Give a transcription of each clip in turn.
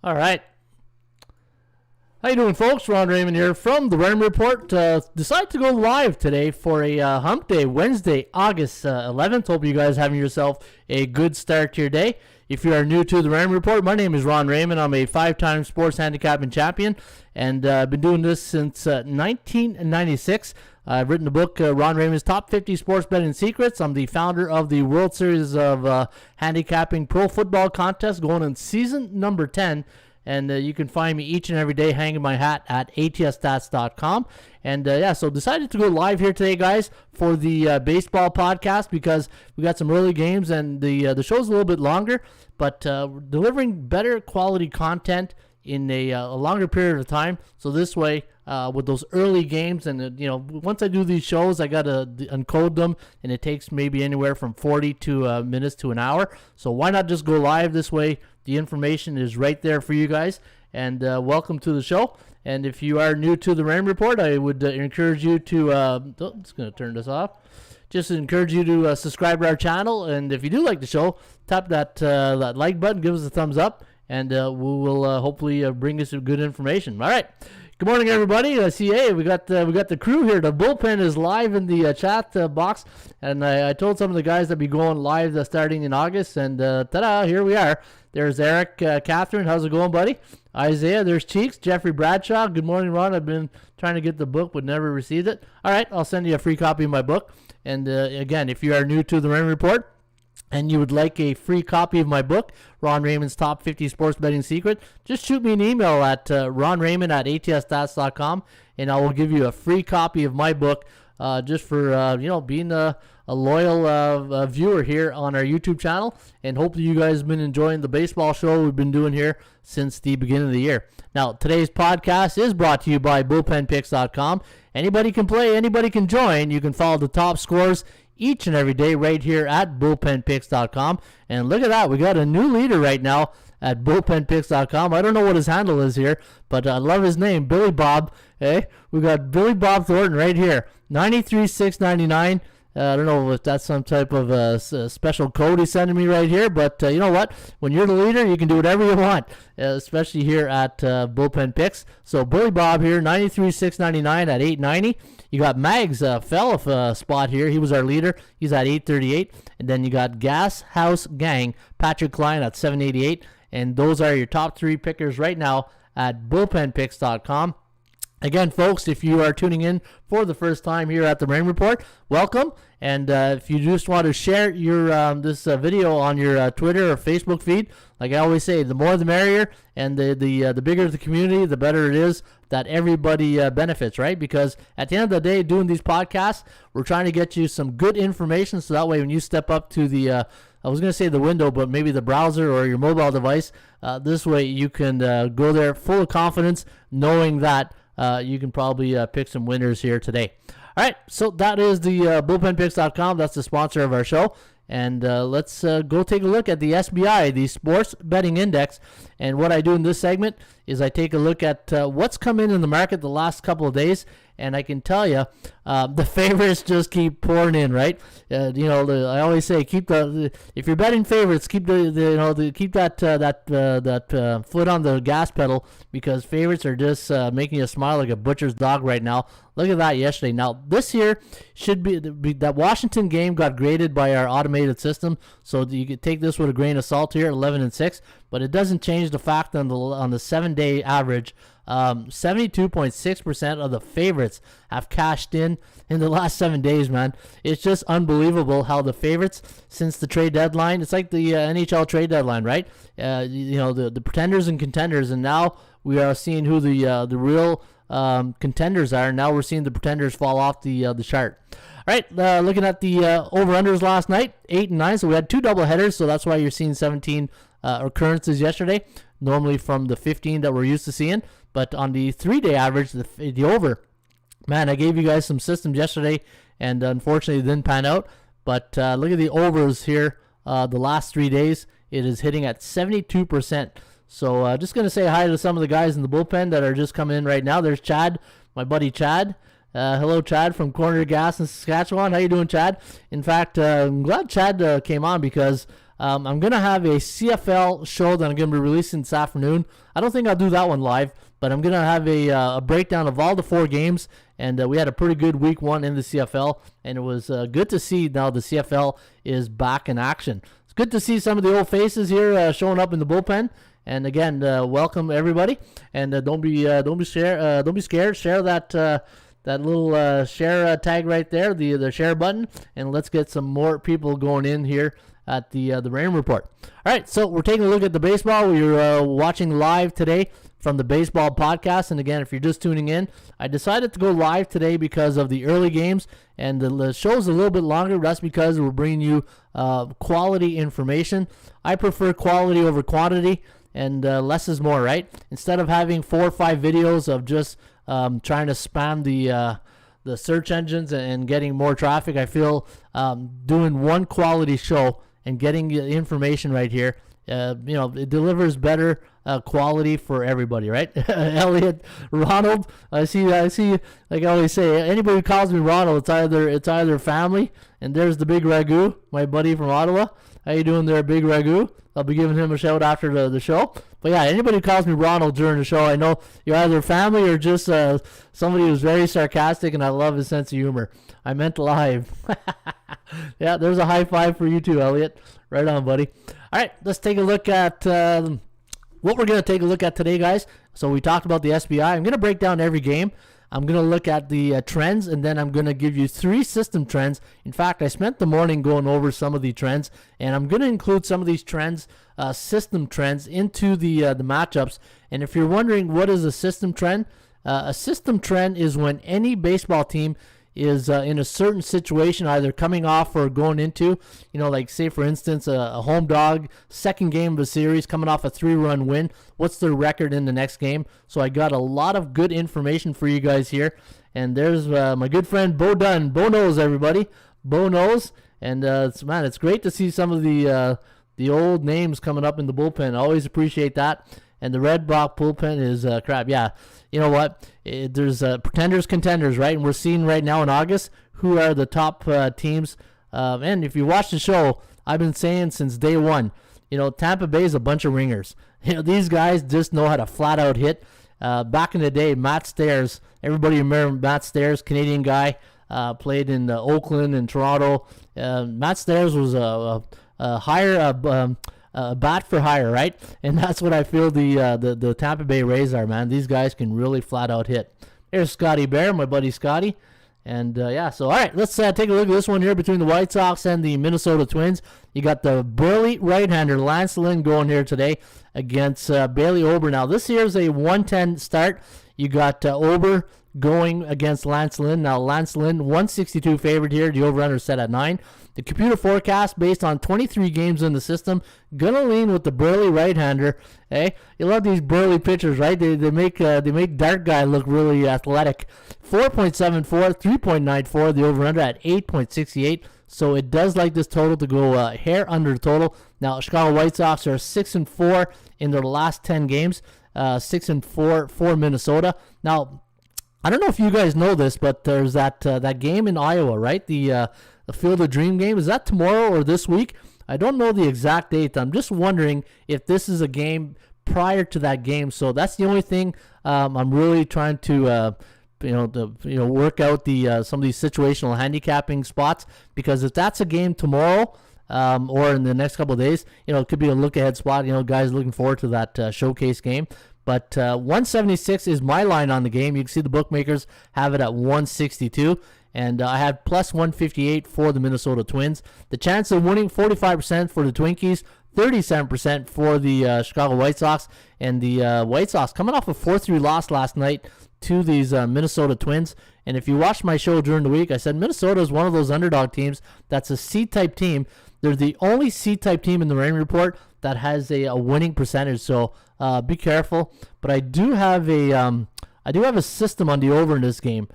All right. How you doing, folks? Ron Raymond here from the Raymond Report. Decided to go live today for a hump day, Wednesday, August 11th. Hope you guys having yourself a good start to your day. If you are new to the Raymond Report, my name is Ron Raymond. I'm a 5-time sports handicapping champion, and I've been doing this since 1996. I've written the book, Ron Raymond's Top 50 Sports Betting Secrets. I'm the founder of the World Series of Handicapping Pro Football Contest, going in season number 10. And you can find me each and every day hanging my hat at atstats.com. And so decided to go live here today, guys, for the baseball podcast because we got some early games and the show's a little bit longer, but delivering better quality content in a longer period of time. So this way, with those early games, and once I do these shows, I gotta encode them, and it takes maybe anywhere from 40 to minutes to an hour. So why not just go live this way? The information is right there for you guys, and welcome to the show. And if you are new to the Raymond Report, I would encourage you to, I'm just going to turn this off. Just encourage you to subscribe to our channel, and if you do like the show, tap that like button, give us a thumbs up, and we will hopefully bring you some good information. All right. Good morning, everybody. We got the crew here. The bullpen is live in the chat box, and I told some of the guys that be going live starting in August, and ta-da, here we are. There's Eric, Catherine. How's it going, buddy? Isaiah, there's Cheeks, Jeffrey Bradshaw. Good morning, Ron. I've been trying to get the book, but never received it. All right, I'll send you a free copy of my book. And again, if you are new to the Raymond Report, and you would like a free copy of my book, Ron Raymond's Top 50 Sports Betting Secret, just shoot me an email at ronraymond@atstats.com, and I will give you a free copy of my book just for being a loyal viewer here on our YouTube channel. And hopefully you guys have been enjoying the baseball show we've been doing here since the beginning of the year. Now, today's podcast is brought to you by bullpenpicks.com. Anybody can play, anybody can join. You can follow the top scores each and every day right here at bullpenpicks.com. And look at that, we got a new leader right now at bullpenpicks.com. I don't know what his handle is here, but I love his name, Billy Bob. Hey, we got Billy Bob Thornton right here, 93,699. I don't know if that's some type of special code he's sending me right here, but you know what? When you're the leader, you can do whatever you want, especially here at Bullpen Picks. So Billy Bob here, 93,699 at 890. You got Mags fell off a spot here. He was our leader. He's at 838. And then you got Gas House Gang, Patrick Klein at 788. And those are your top three pickers right now at bullpenpicks.com. Again, folks, if you are tuning in for the first time here at the Raymond Report, welcome. And if you just want to share your this video on your Twitter or Facebook feed, like I always say, the more the merrier, and the bigger the community, the better it is that everybody benefits, right? Because at the end of the day, doing these podcasts, we're trying to get you some good information, so that way when you step up to the I was going to say the window, but maybe the browser or your mobile device, this way you can go there full of confidence, knowing that you can probably pick some winners here today. All right, so that is the bullpenpicks.com. That's the sponsor of our show. And let's go take a look at the SBI, the Sports Betting Index. And what I do in this segment is I take a look at what's come in the market the last couple of days. And I can tell you, the favorites just keep pouring in, right? I always say, if you're betting favorites, keep that foot on the gas pedal, because favorites are just making you smile like a butcher's dog right now. Look at that yesterday. Now this year should be that Washington game got graded by our automated system, so you could take this with a grain of salt here, 11-6. But it doesn't change the fact on the 7-day average. 72.6% of the favorites have cashed in the last 7 days, man. It's just unbelievable how the favorites, since the trade deadline, it's like the NHL trade deadline, right? The pretenders and contenders, and now we are seeing who the real contenders are. Now we're seeing the pretenders fall off the chart. All right, looking at the over-unders last night, 8 and 9, so we had two doubleheaders, so that's why you're seeing 17 occurrences yesterday, normally from the 15 that we're used to seeing. But on the 3-day average, the over, man, I gave you guys some systems yesterday, and unfortunately it didn't pan out. But look at the overs here, the last 3 days. It is hitting at 72%. So just going to say hi to some of the guys in the bullpen that are just coming in right now. There's Chad, my buddy Chad. Hello, Chad from Corner Gas in Saskatchewan. How you doing, Chad? In fact, I'm glad Chad came on, because I'm going to have a CFL show that I'm going to be releasing this afternoon. I don't think I'll do that one live, but I'm going to have a breakdown of all the 4 games, and we had a pretty good week 1 in the CFL, and it was good to see now the CFL is back in action. It's good to see some of the old faces here showing up in the bullpen. And again, welcome everybody, and don't be scared. Share that little share tag right there, the share button, and let's get some more people going in here at the Raymond Report. All right, so we're taking a look at the baseball. We're watching live today from the Baseball Podcast, and again, if you're just tuning in, I decided to go live today because of the early games, and the show's a little bit longer. That's because we're bringing you quality information. I prefer quality over quantity. And less is more, right? Instead of having 4 or 5 videos of just trying to spam the search engines and getting more traffic, I feel doing one quality show and getting the information right here, it delivers better quality for everybody, right? Elliot, Ronald, I see. Like I always say, anybody who calls me Ronald, it's either family. And there's the Big Ragu, my buddy from Ottawa. How you doing there, Big Ragu? I'll be giving him a shout after the show. But yeah, anybody who calls me Ronald during the show, I know you're either family or just somebody who's very sarcastic, and I love his sense of humor. I meant live. Yeah, there's a high five for you too, Elliot. Right on, buddy. All right, let's take a look at what we're going to take a look at today, guys. So we talked about the SBI. I'm going to break down every game. I'm going to look at the trends, and then I'm going to give you 3 system trends. In fact, I spent the morning going over some of the trends, and I'm going to include some of these trends, system trends, into the matchups. And if you're wondering what is a system trend is when any baseball team is in a certain situation, either coming off or going into, like say for instance a home dog, second game of a series, coming off a 3-run win. What's their record in the next game? So I got a lot of good information for you guys here. And there's my good friend Bo Dunn. Bo knows, everybody. Bo knows. And it's great to see some of the old names coming up in the bullpen. I always appreciate that. And the Red Rock bullpen is crap. Yeah, you know what? There's pretenders, contenders, right? And we're seeing right now in August who are the top teams. And if you watch the show, I've been saying since day one, Tampa Bay is a bunch of ringers. These guys just know how to flat out hit. Back in the day, Matt Stairs, everybody remember Matt Stairs, Canadian guy, played in Oakland and Toronto. Matt Stairs was a higher bat for hire, right? And that's what I feel the Tampa Bay Rays are, man. These guys can really flat out hit. There's Scotty Bear, my buddy Scotty. And so all right, let's take a look at this one here between the White Sox and the Minnesota Twins. You got the burly right-hander Lance Lynn going here today against Bailey Ober. Now this here is a 110 start. You got Ober going against Lance Lynn. Now Lance Lynn 162 favorite here. The over/under set at 9. The computer forecast based on 23 games in the system, gonna lean with the burly right-hander. Hey, you love these burly pitchers, right? They make Dark Guy look really athletic. 4.74, 3.94. The over/under at 8.68. So it does like this total to go hair under the total. Now Chicago White Sox are 6-4 in their last 10 games. 6-4 for Minnesota. Now I don't know if you guys know this, but there's that game in Iowa, right? The Field of Dream game. Is that tomorrow or this week? I don't know the exact date. I'm just wondering if this is a game prior to that game. So that's the only thing I'm really trying to work out some of these situational handicapping spots, because if that's a game tomorrow or in the next couple of days, it could be a look ahead spot. Guys looking forward to that showcase game. But 176 is my line on the game. You can see the bookmakers have it at 162. And I had plus 158 for the Minnesota Twins. The chance of winning, 45% for the Twinkies, 37% for the Chicago White Sox. And the White Sox coming off a 4-3 loss last night to these Minnesota Twins. And if you watched my show during the week, I said Minnesota is one of those underdog teams that's a C-type team. They're the only C-type team in the Raymond Report that has a winning percentage. So be careful. But I do have a system on the over in this game.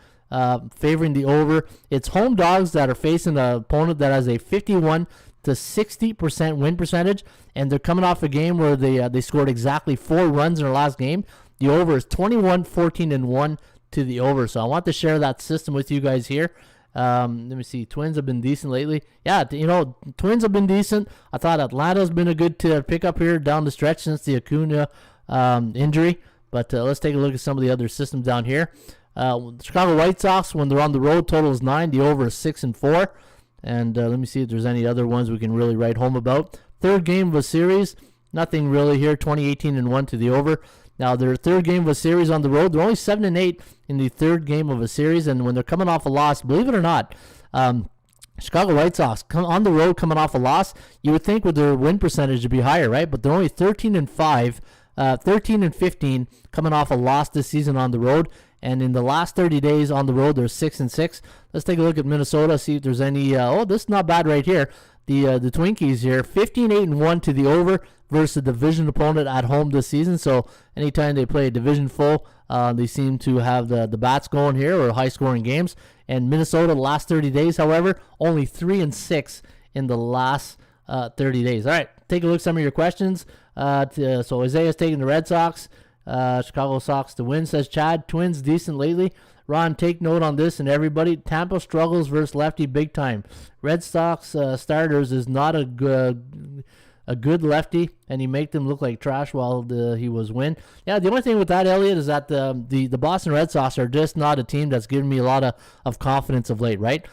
Favoring the over. It's home dogs that are facing an opponent that has a 51 to 60% win percentage, and they're coming off a game where they scored exactly 4 runs in their last game. The over is 21, 14, and 1 to the over. So I want to share that system with you guys here. Let me see. Twins have been decent lately. Yeah, Twins have been decent. I thought Atlanta's been a good pickup here down the stretch since the Acuna injury. But let's take a look at some of the other systems down here. Chicago White Sox, when they're on the road, total is 9. The over is 6-4. And let me see if there's any other ones we can really write home about. Third game of a series, nothing really here. 20-18-1 to the over. Now, their third game of a series on the road, they're only 7-8 in the third game of a series. And when they're coming off a loss, believe it or not, Chicago White Sox on the road coming off a loss, you would think with their win percentage to be higher, right? But they're only 13-5, 13-15 coming off a loss this season on the road. And in the last 30 days on the road, they're 6-6. Let's take a look at Minnesota, see if there's any. This is not bad right here. The Twinkies here, 15-8-1 to the over versus a division opponent at home this season. So anytime they play a division foe, they seem to have the bats going here, or high-scoring games. And Minnesota, the last 30 days, however, only 3-6 in the last 30 days. All right, take a look at some of your questions. So Isaiah's taking the Red Sox. Chicago Sox to win, says Chad. Twins decent lately. Ron, take note on this and everybody. Tampa struggles versus lefty big time. Red Sox starters is not a good lefty, and he make them look like trash while he was win. Yeah, the only thing with that, Elliot, is that the Boston Red Sox are just not a team that's given me a lot of confidence of late, right?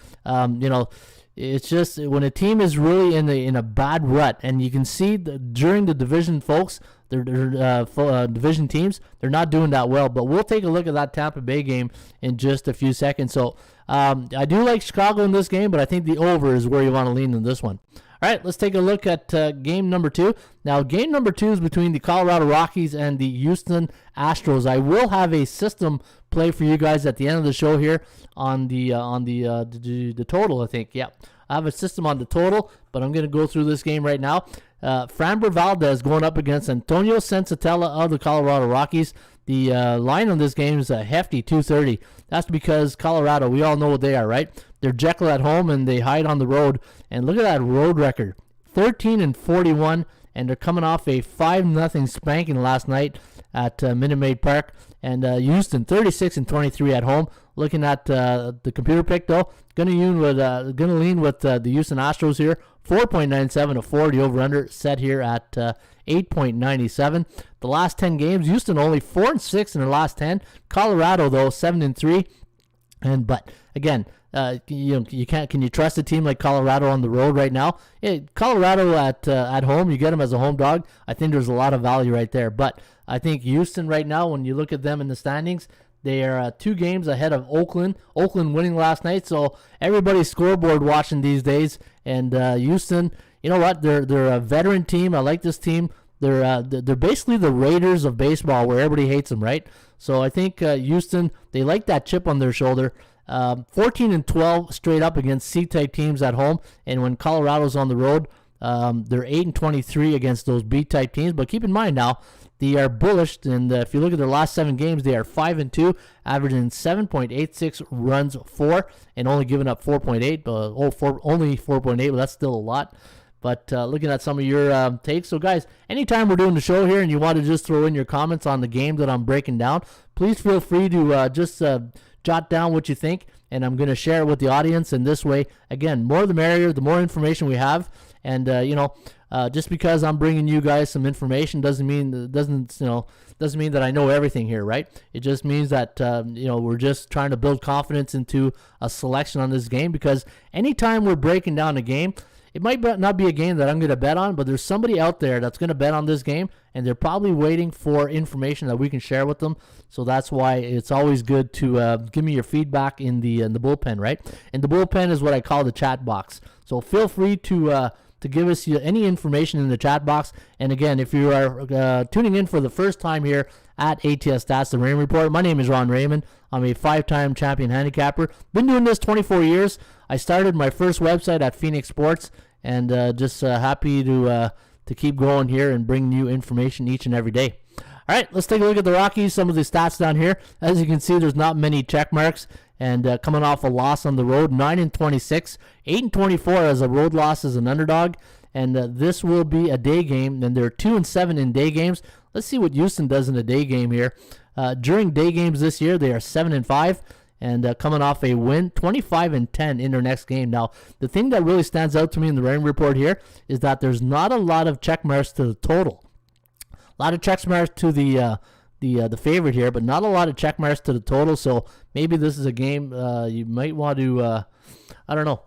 It's just when a team is really in a bad rut, and you can see during the division folks, their division teams, they're not doing that well. But we'll take a look at that Tampa Bay game in just a few seconds. So I do like Chicago in this game, but I think the over is where you want to lean in this one. All right, let's take a look at game number 2. Now, game number 2 is between the Colorado Rockies and the Houston Astros. I will have a system play for you guys at the end of the show here on the total, I think. Yeah, I have a system on the total, but I'm going to go through this game right now. Framber Valdez going up against Antonio Sensatella of the Colorado Rockies. The line on this game is a hefty 230. That's because Colorado, we all know what they are, right? They're Jekyll at home and they hide on the road. And look at that road record, 13-41, and they're coming off a 5-0 spanking last night at Minute Maid Park. And Houston, 36-23 at home. Looking at the computer pick though, gonna lean with the Houston Astros here. 4.97 to 4. The over/under set here at 8.97. The last 10 games, Houston only 4-6 in their last 10. Colorado though 7-3. But again, you can't. Can you trust a team like Colorado on the road right now? Colorado at home, you get them as a home dog. I think there's a lot of value right there. But I think Houston right now, when you look at them in the standings, they are 2 games ahead of Oakland. Oakland winning last night, so everybody's scoreboard watching these days. And Houston, you know what? They're a veteran team. I like this team. They're basically the Raiders of baseball, where everybody hates them, right? So I think Houston, they like that chip on their shoulder. 14-12 straight up against C-type teams at home, and when Colorado's on the road, they're 8-23 against those B-type teams. But keep in mind now, they are bullish, and if you look at their last 7 games, they are 5-2, averaging 7.86 runs for, and only giving up 4.8. Only 4.8, but that's still a lot. But looking at some of your takes, so guys, anytime we're doing the show here and you want to just throw in your comments on the game that I'm breaking down, please feel free to just jot down what you think, and I'm going to share it with the audience. And this way, again, more the merrier, the more information we have. And just because I'm bringing you guys some information doesn't mean that I know everything here, right? It just means that we're just trying to build confidence into a selection on this game, because anytime we're breaking down a game, it might not be a game that I'm going to bet on, but there's somebody out there that's going to bet on this game, and they're probably waiting for information that we can share with them. So that's why it's always good to give me your feedback in the bullpen, right? And the bullpen is what I call the chat box. So feel free to give us any information in the chat box. And again, if you are tuning in for the first time here at ATS Stats, the Raymond Report, my name is Ron Raymond. I'm a 5-time champion handicapper. Been doing this 24 years. I started my first website at Phoenix Sports, and just happy to keep going here and bring you information each and every day. All right, let's take a look at the Rockies, some of the stats down here. As you can see, there's not many check marks, and coming off a loss on the road, 9-26, 8-24 as a road loss as an underdog, and this will be a day game, and they're 2-7 in day games. Let's see what Houston does in a day game here. During day games this year, they are 7-5, and coming off a win, 25-10 in their next game. Now, the thing that really stands out to me in the Raymond Report here is that there's not a lot of check marks to the total. A lot of check marks to the favorite here, but not a lot of check marks to the total. So maybe this is a game you might want to. I don't know.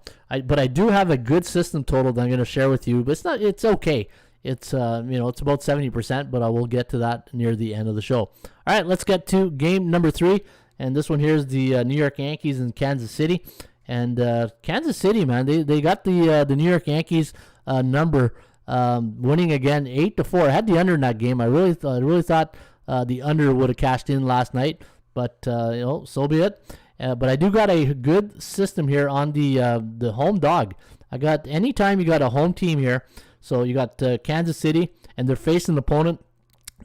But I do have a good system total that I'm going to share with you. But it's not. It's okay. It's it's about 70%, but I will get to that near the end of the show. All right, let's get to game number 3, and this one here is the New York Yankees in Kansas City. And Kansas City, man, they got the New York Yankees number. Winning again 8-4. I had the under in that game. I really thought the under would have cashed in last night, but so be it. But I do got a good system here on the home dog. I got anytime you got a home team here. So you got Kansas City, and they're facing an opponent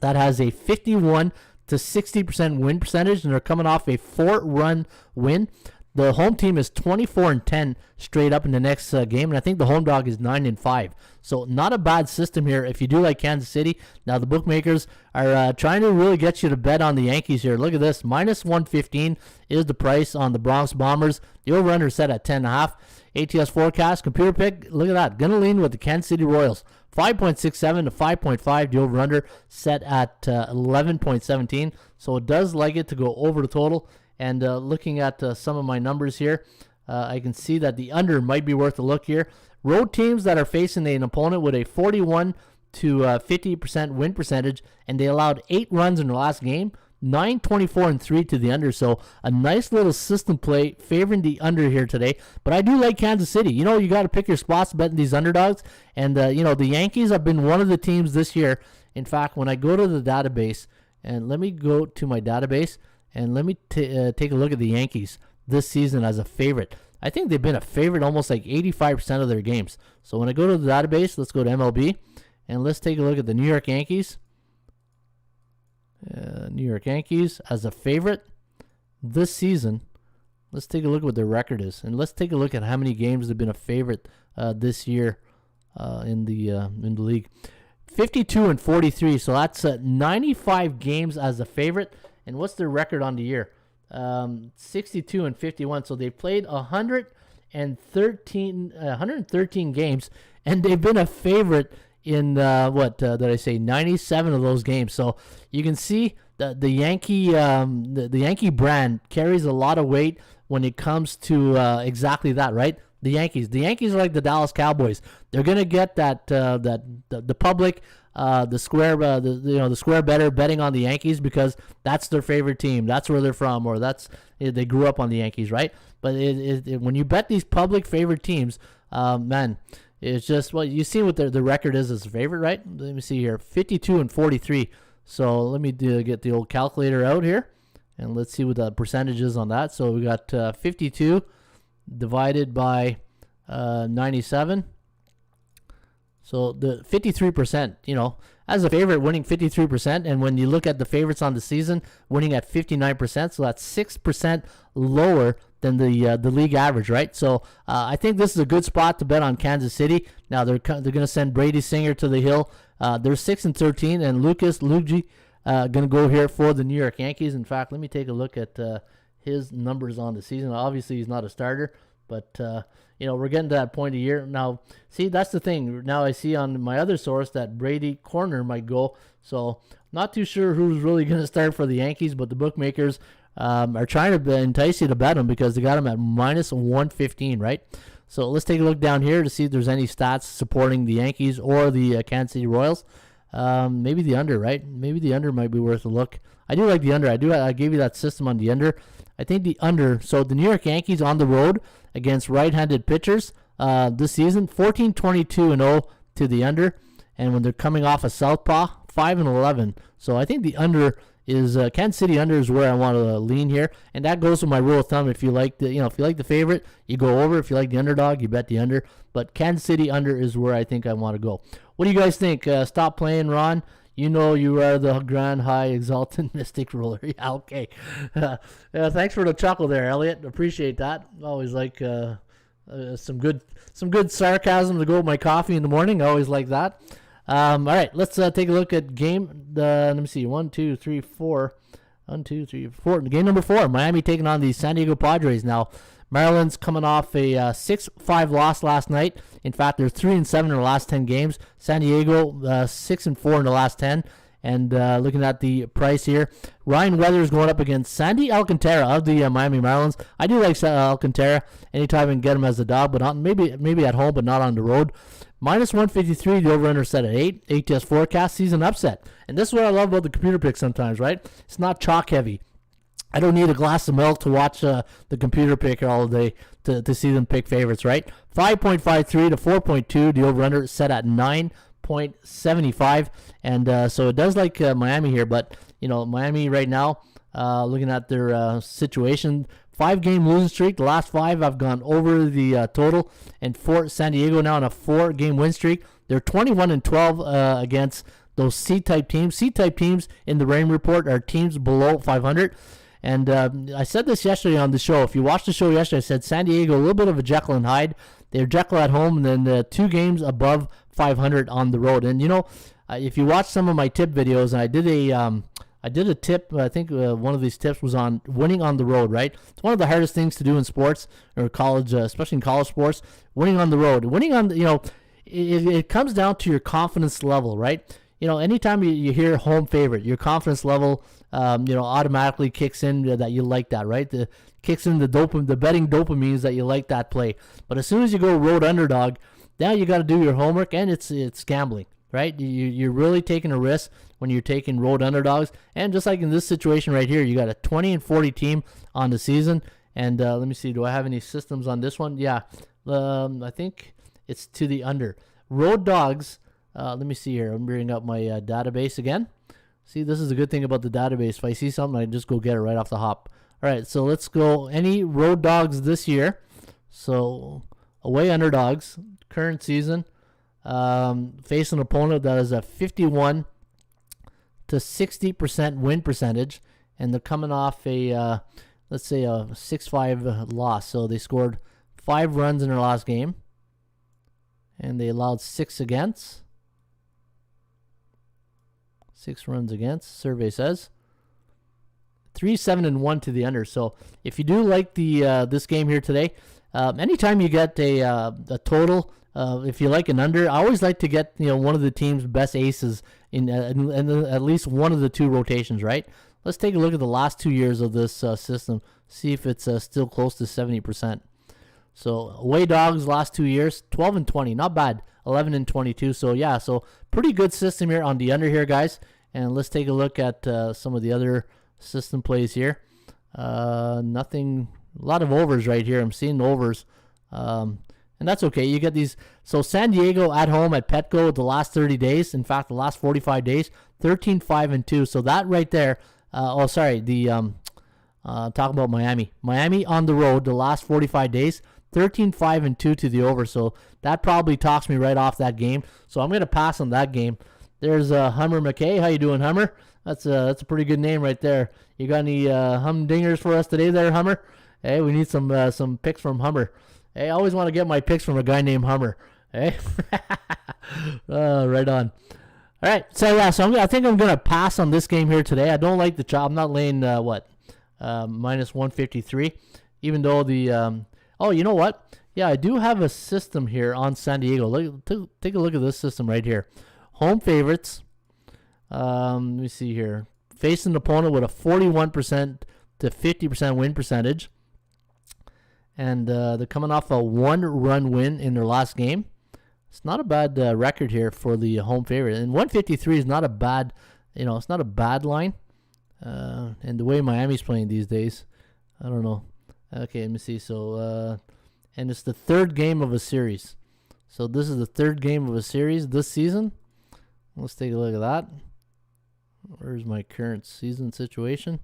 that has a 51 to 60% win percentage, and they're coming off a 4-run win. The home team is 24-10 straight up in the next game, and I think the home dog is 9-5. So not a bad system here if you do like Kansas City. Now the bookmakers are trying to really get you to bet on the Yankees here. Look at this, -115 is the price on the Bronx Bombers. The over/under set at 10.5. ATS forecast computer pick. Look at that, gonna lean with the Kansas City Royals. 5.67 to 5.5. The over/under set at 11.17. So it does like it to go over the total. And looking at some of my numbers here, I can see that the under might be worth a look here. Road teams that are facing an opponent with a 41 to 50% win percentage, and they allowed 8 runs in their last game, 9, 24, and 3 to the under. So a nice little system play favoring the under here today. But I do like Kansas City. You got to pick your spots betting these underdogs. And, the Yankees have been one of the teams this year. In fact, when I go to the database, and let me go to my database, and let me take a look at the Yankees this season as a favorite. I think they've been a favorite almost like 85% of their games. So when I go to the database, let's go to MLB, and let's take a look at the New York Yankees. New York Yankees as a favorite this season. Let's take a look at what their record is, and let's take a look at how many games they've been a favorite this year in the league. 52-43, so that's 95 games as a favorite. And what's their record on the year? 62-51. So they played 113 games, and they've been a favorite in did I say? 97 of those games. So you can see the Yankee the Yankee brand carries a lot of weight when it comes to exactly that, right? The Yankees are like the Dallas Cowboys. They're gonna get the public. The square better betting on the Yankees because that's their favorite team. That's where they're from, or they grew up on the Yankees, right? But when you bet these public favorite teams, man, it's just you see what the record is as a favorite, right? Let me see here, 52-43. So let me get the old calculator out here, and let's see what the percentage is on that. So we got 52 divided by 97. So the 53%, as a favorite, winning 53%. And when you look at the favorites on the season, winning at 59%. So that's 6% lower than the league average, right? So I think this is a good spot to bet on Kansas City. Now they're going to send Brady Singer to the hill. They're 6-13, and Lucas Luigi going to go here for the New York Yankees. In fact, let me take a look at his numbers on the season. Obviously, he's not a starter, but we're getting to that point of year now. See, that's the thing. Now I see on my other source that Brady Corner might go. So not too sure who's really going to start for the Yankees, but the bookmakers are trying to entice you to bet them because they got them at -115, right? So let's take a look down here to see if there's any stats supporting the Yankees or the Kansas City Royals. Maybe the under, right? Maybe the under might be worth a look. I do like the under. I gave you that system on the under. I think the under. So the New York Yankees on the road against right-handed pitchers this season, 14-22-0 to the under, and when they're coming off a southpaw, 5-11. So I think the under is Kansas City under is where I want to lean here, and that goes with my rule of thumb. If you like the favorite, you go over. If you like the underdog, you bet the under. But Kansas City under is where I think I want to go. What do you guys think? Stop playing, Ron. You are the grand, high, exalted mystic ruler. Yeah, okay. Thanks for the chuckle there, Elliot. Appreciate that. Always like some good sarcasm to go with my coffee in the morning. I always like that. All right, let's take a look at game. Let me see. 1, 2, 3, 4. 1, 2, 3, 4. Game number 4, Miami taking on the San Diego Padres. Now, Maryland's coming off a 6-5 loss last night. In fact, they're 3-7 in the last 10 games. San Diego 6-4 in the last 10. And looking at the price here, Ryan Weathers going up against Sandy Alcantara of the Miami Marlins. I do like Alcantara anytime I can get him as a dog, but maybe at home, but not on the road. Minus 153, the over-under set at 8. ATS forecast, season upset. And this is what I love about the computer pick sometimes, right? It's not chalk heavy. I don't need a glass of milk to watch the computer pick all day to see them pick favorites, right? 5.53 to 4.2, the over-under set at 9.75. And so it does like Miami here, but, Miami right now, looking at their situation, 5-game losing streak. The last 5 I've gone over the total. And San Diego now on a 4-game win streak. They're 21-12 against those C-type teams. C-type teams in the Raymond Report are teams below 500. And I said this yesterday on the show. If you watched the show yesterday, I said San Diego, a little bit of a Jekyll and Hyde. They're Jekyll at home, and then 2 games above 500 on the road. And, if you watch some of my tip videos, and I did a tip, I think one of these tips was on winning on the road, right? It's one of the hardest things to do in sports or college, especially in college sports, winning on the road. Winning on, it comes down to your confidence level, right? Anytime you hear home favorite, your confidence level, automatically kicks in that you like that, right? Kicks in the betting dopamines that you like that play. But as soon as you go road underdog, now you got to do your homework, and it's gambling, right? You're really taking a risk when you're taking road underdogs. And just like in this situation right here, you got a 20-40 team on the season. And let me see, do I have any systems on this one? Yeah, I think it's to the under. Road dogs, let me see here. I'm bringing up my database again. See, this is a good thing about the database. If I see something, I can just go get it right off the hop. All right, so let's go. Any road dogs this year? So away underdogs, current season, face an opponent that is a 51 to 60% win percentage, and they're coming off a, let's say, a 6-5 loss. So they scored 5 runs in their last game, and they allowed 6 against. 6 runs against, survey says. 3-7-1 to the under. So if you do like the this game here today, anytime you get a total, if you like an under, I always like to get one of the team's best aces in at least one of the 2 rotations, right? Let's take a look at the last 2 years of this system, see if it's still close to 70%. So away dogs last 2 years, 12-20, not bad. 11-22. So yeah, so pretty good system here on the under here, guys. And let's take a look at some of the other system plays here. Nothing, a lot of overs right here. I'm seeing overs, and that's okay. You get these. So San Diego at home at Petco the last 30 days. In fact, the last 45 days, 13-5-2. So that right there. Talking about Miami. Miami on the road the last 45 days. 13-5-2 to the over, so that probably talks me right off that game. So I'm going to pass on that game. There's Hummer McKay. How you doing, Hummer? That's a pretty good name right there. You got any humdingers for us today there, Hummer? Hey, we need some picks from Hummer. Hey, I always want to get my picks from a guy named Hummer. Hey, right on. All right, so yeah, I think I'm going to pass on this game here today. I don't like the chop. I'm not laying minus 153, even though the oh, you know what? Yeah, I do have a system here on San Diego. Take a look at this system right here. Home favorites. Let me see here. Facing an opponent with a 41% to 50% win percentage. And they're coming off a 1-run win in their last game. It's not a bad record here for the home favorite. And 153 is not a bad, it's not a bad line. And the way Miami's playing these days, I don't know. Okay, let me see. So, and it's the 3rd game of a series. So this is the 3rd game of a series this season. Let's take a look at that. Where's my current season situation?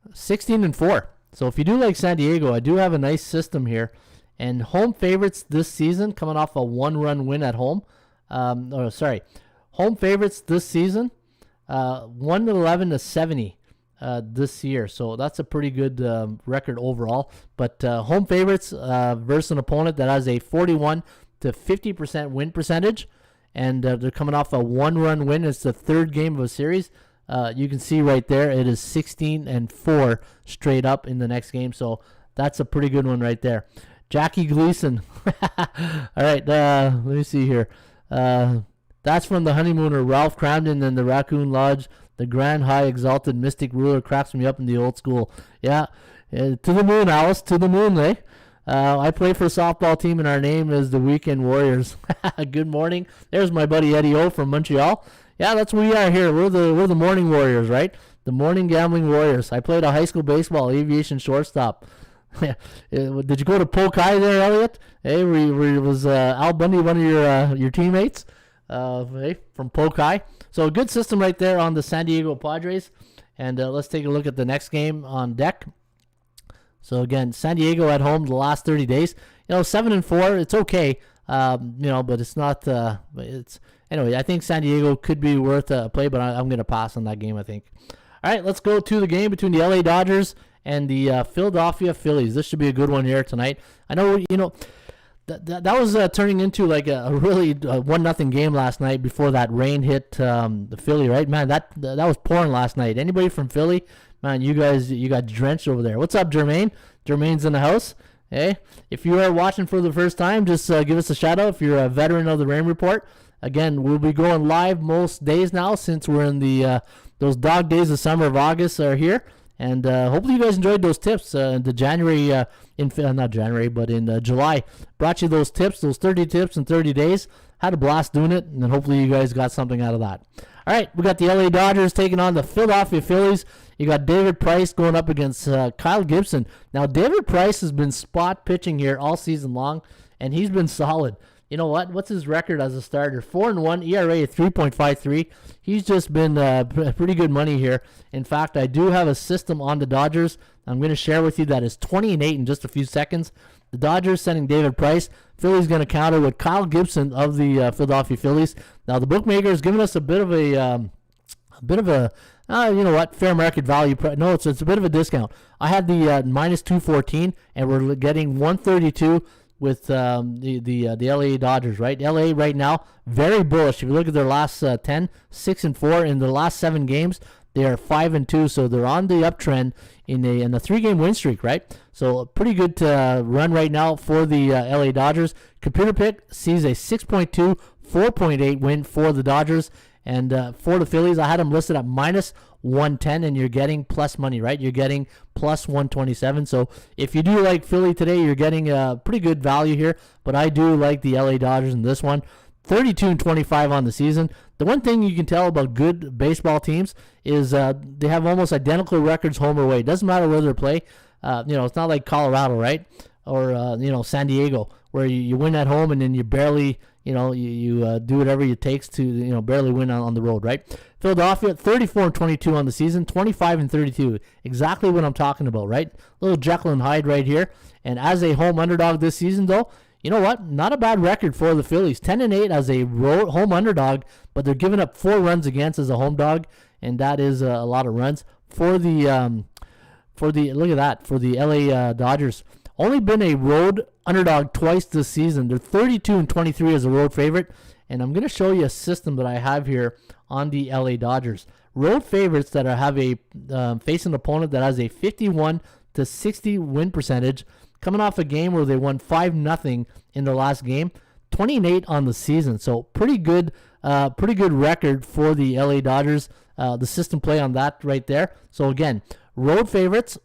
16-4. So if you do like San Diego, I do have a nice system here. And home favorites this season, coming off a 1-run win at home. Home favorites this season, 111-70. This year, so that's a pretty good record overall. But home favorites versus an opponent that has a 41 to 50% win percentage, and they're coming off a 1-run win. It's the 3rd game of a series. you can see right there it is 16-4 straight up in the next game. So that's a pretty good one right there. Jackie Gleason. All right, let me see here. That's from the Honeymooner. Ralph Cramden and the Raccoon Lodge. The Grand High Exalted Mystic Ruler cracks me up in the old school. Yeah, to the moon, Alice. To the moon, eh? I play for a softball team, and our name is the Weekend Warriors. Good morning. There's my buddy Eddie O from Montreal. Yeah, that's what we are here. We're the morning warriors, right? The morning gambling warriors. I played a high school baseball, aviation shortstop. Did you go to Polk High there, Elliot? Hey, was Al Bundy one of your teammates? Hey, from Polk High. So a good system right there on the San Diego Padres. And let's take a look at the next game on deck. So again, San Diego at home the last 30 days. 7-4. It's okay. But it's not. Anyway. I think San Diego could be worth a play, but I'm going to pass on that game, I think. All right, let's go to the game between the LA Dodgers and the Philadelphia Phillies. This should be a good one here tonight. I know that was turning into like a really 1-0 game last night before that rain hit the Philly, right? Man, that was pouring last night. Anybody from Philly? Man, you got drenched over there. What's up, Jermaine? Jermaine's in the house. Hey, if you are watching for the first time, just give us a shout out if you're a veteran of the Raymond Report. Again, we'll be going live most days now since we're in the those dog days of summer of August are here. And hopefully you guys enjoyed those tips. The January, not January, but in July, brought you those tips, those 30 tips in 30 days. Had a blast doing it, and then hopefully you guys got something out of that. All right, we got the LA Dodgers taking on the Philadelphia Phillies. You got David Price going up against Kyle Gibson. Now, David Price has been spot pitching here all season long, and he's been solid. You know what? What's his record as a starter? 4-1, ERA of 3.53. He's just been pretty good money here. In fact, I do have a system on the Dodgers I'm going to share with you that is 20-8 in just a few seconds. The Dodgers sending David Price. Philly's going to counter with Kyle Gibson of the Philadelphia Phillies. Now, the bookmaker has given us a bit of a fair market value. No, it's a bit of a discount. I had the minus 214, and we're getting 132 with the LA Dodgers, right? LA right now, very bullish. If you look at their last 10, 6-4 in the last 7 games, they are 5-2, so they're on the uptrend in a 3-game win streak, right? So a pretty good run right now for the LA Dodgers. Computer pick sees a 6.2, 4.8 win for the Dodgers. And for the Phillies, I had them listed at minus 110, and you're getting plus money, right? You're getting plus 127. So if you do like Philly today, you're getting a pretty good value here. But I do like the LA Dodgers in this one. 32-25 on the season. The one thing you can tell about good baseball teams is they have almost identical records home or away. It doesn't matter where they play. It's not like Colorado, right? Or, San Diego, where you win at home and then you barely, you do whatever it takes to, barely win on the road, right? Philadelphia, 34-22 on the season, 25-32. Exactly what I'm talking about, right? Little Jekyll and Hyde right here. And as a home underdog this season, though, you know what? Not a bad record for the Phillies. 10-8 as a home underdog, but they're giving up 4 runs against as a home dog, and that is a lot of runs for the look at that, for the LA Dodgers. Only been a road underdog twice this season. They're 32-23 as a road favorite, and I'm going to show you a system that I have here on the LA Dodgers. Road favorites that have a face an opponent that has a 51-60 win percentage, coming off a game where they won 5-0 in their last game, 28 on the season. So pretty good record for the LA Dodgers. The system play on that right there. So again, road favorites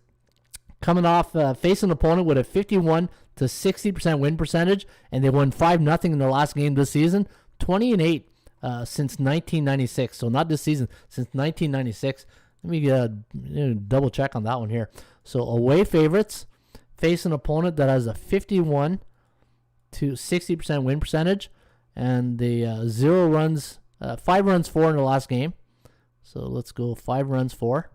coming off facing an opponent with a 51-60% win percentage, and they won 5-0 in their last game this season. 20-8 since 1996. So not this season, since 1996. Let me double check on that one here. So away favorites face an opponent that has a 51-60% win percentage, and the 5 runs for in the last game. So let's go 5 runs for,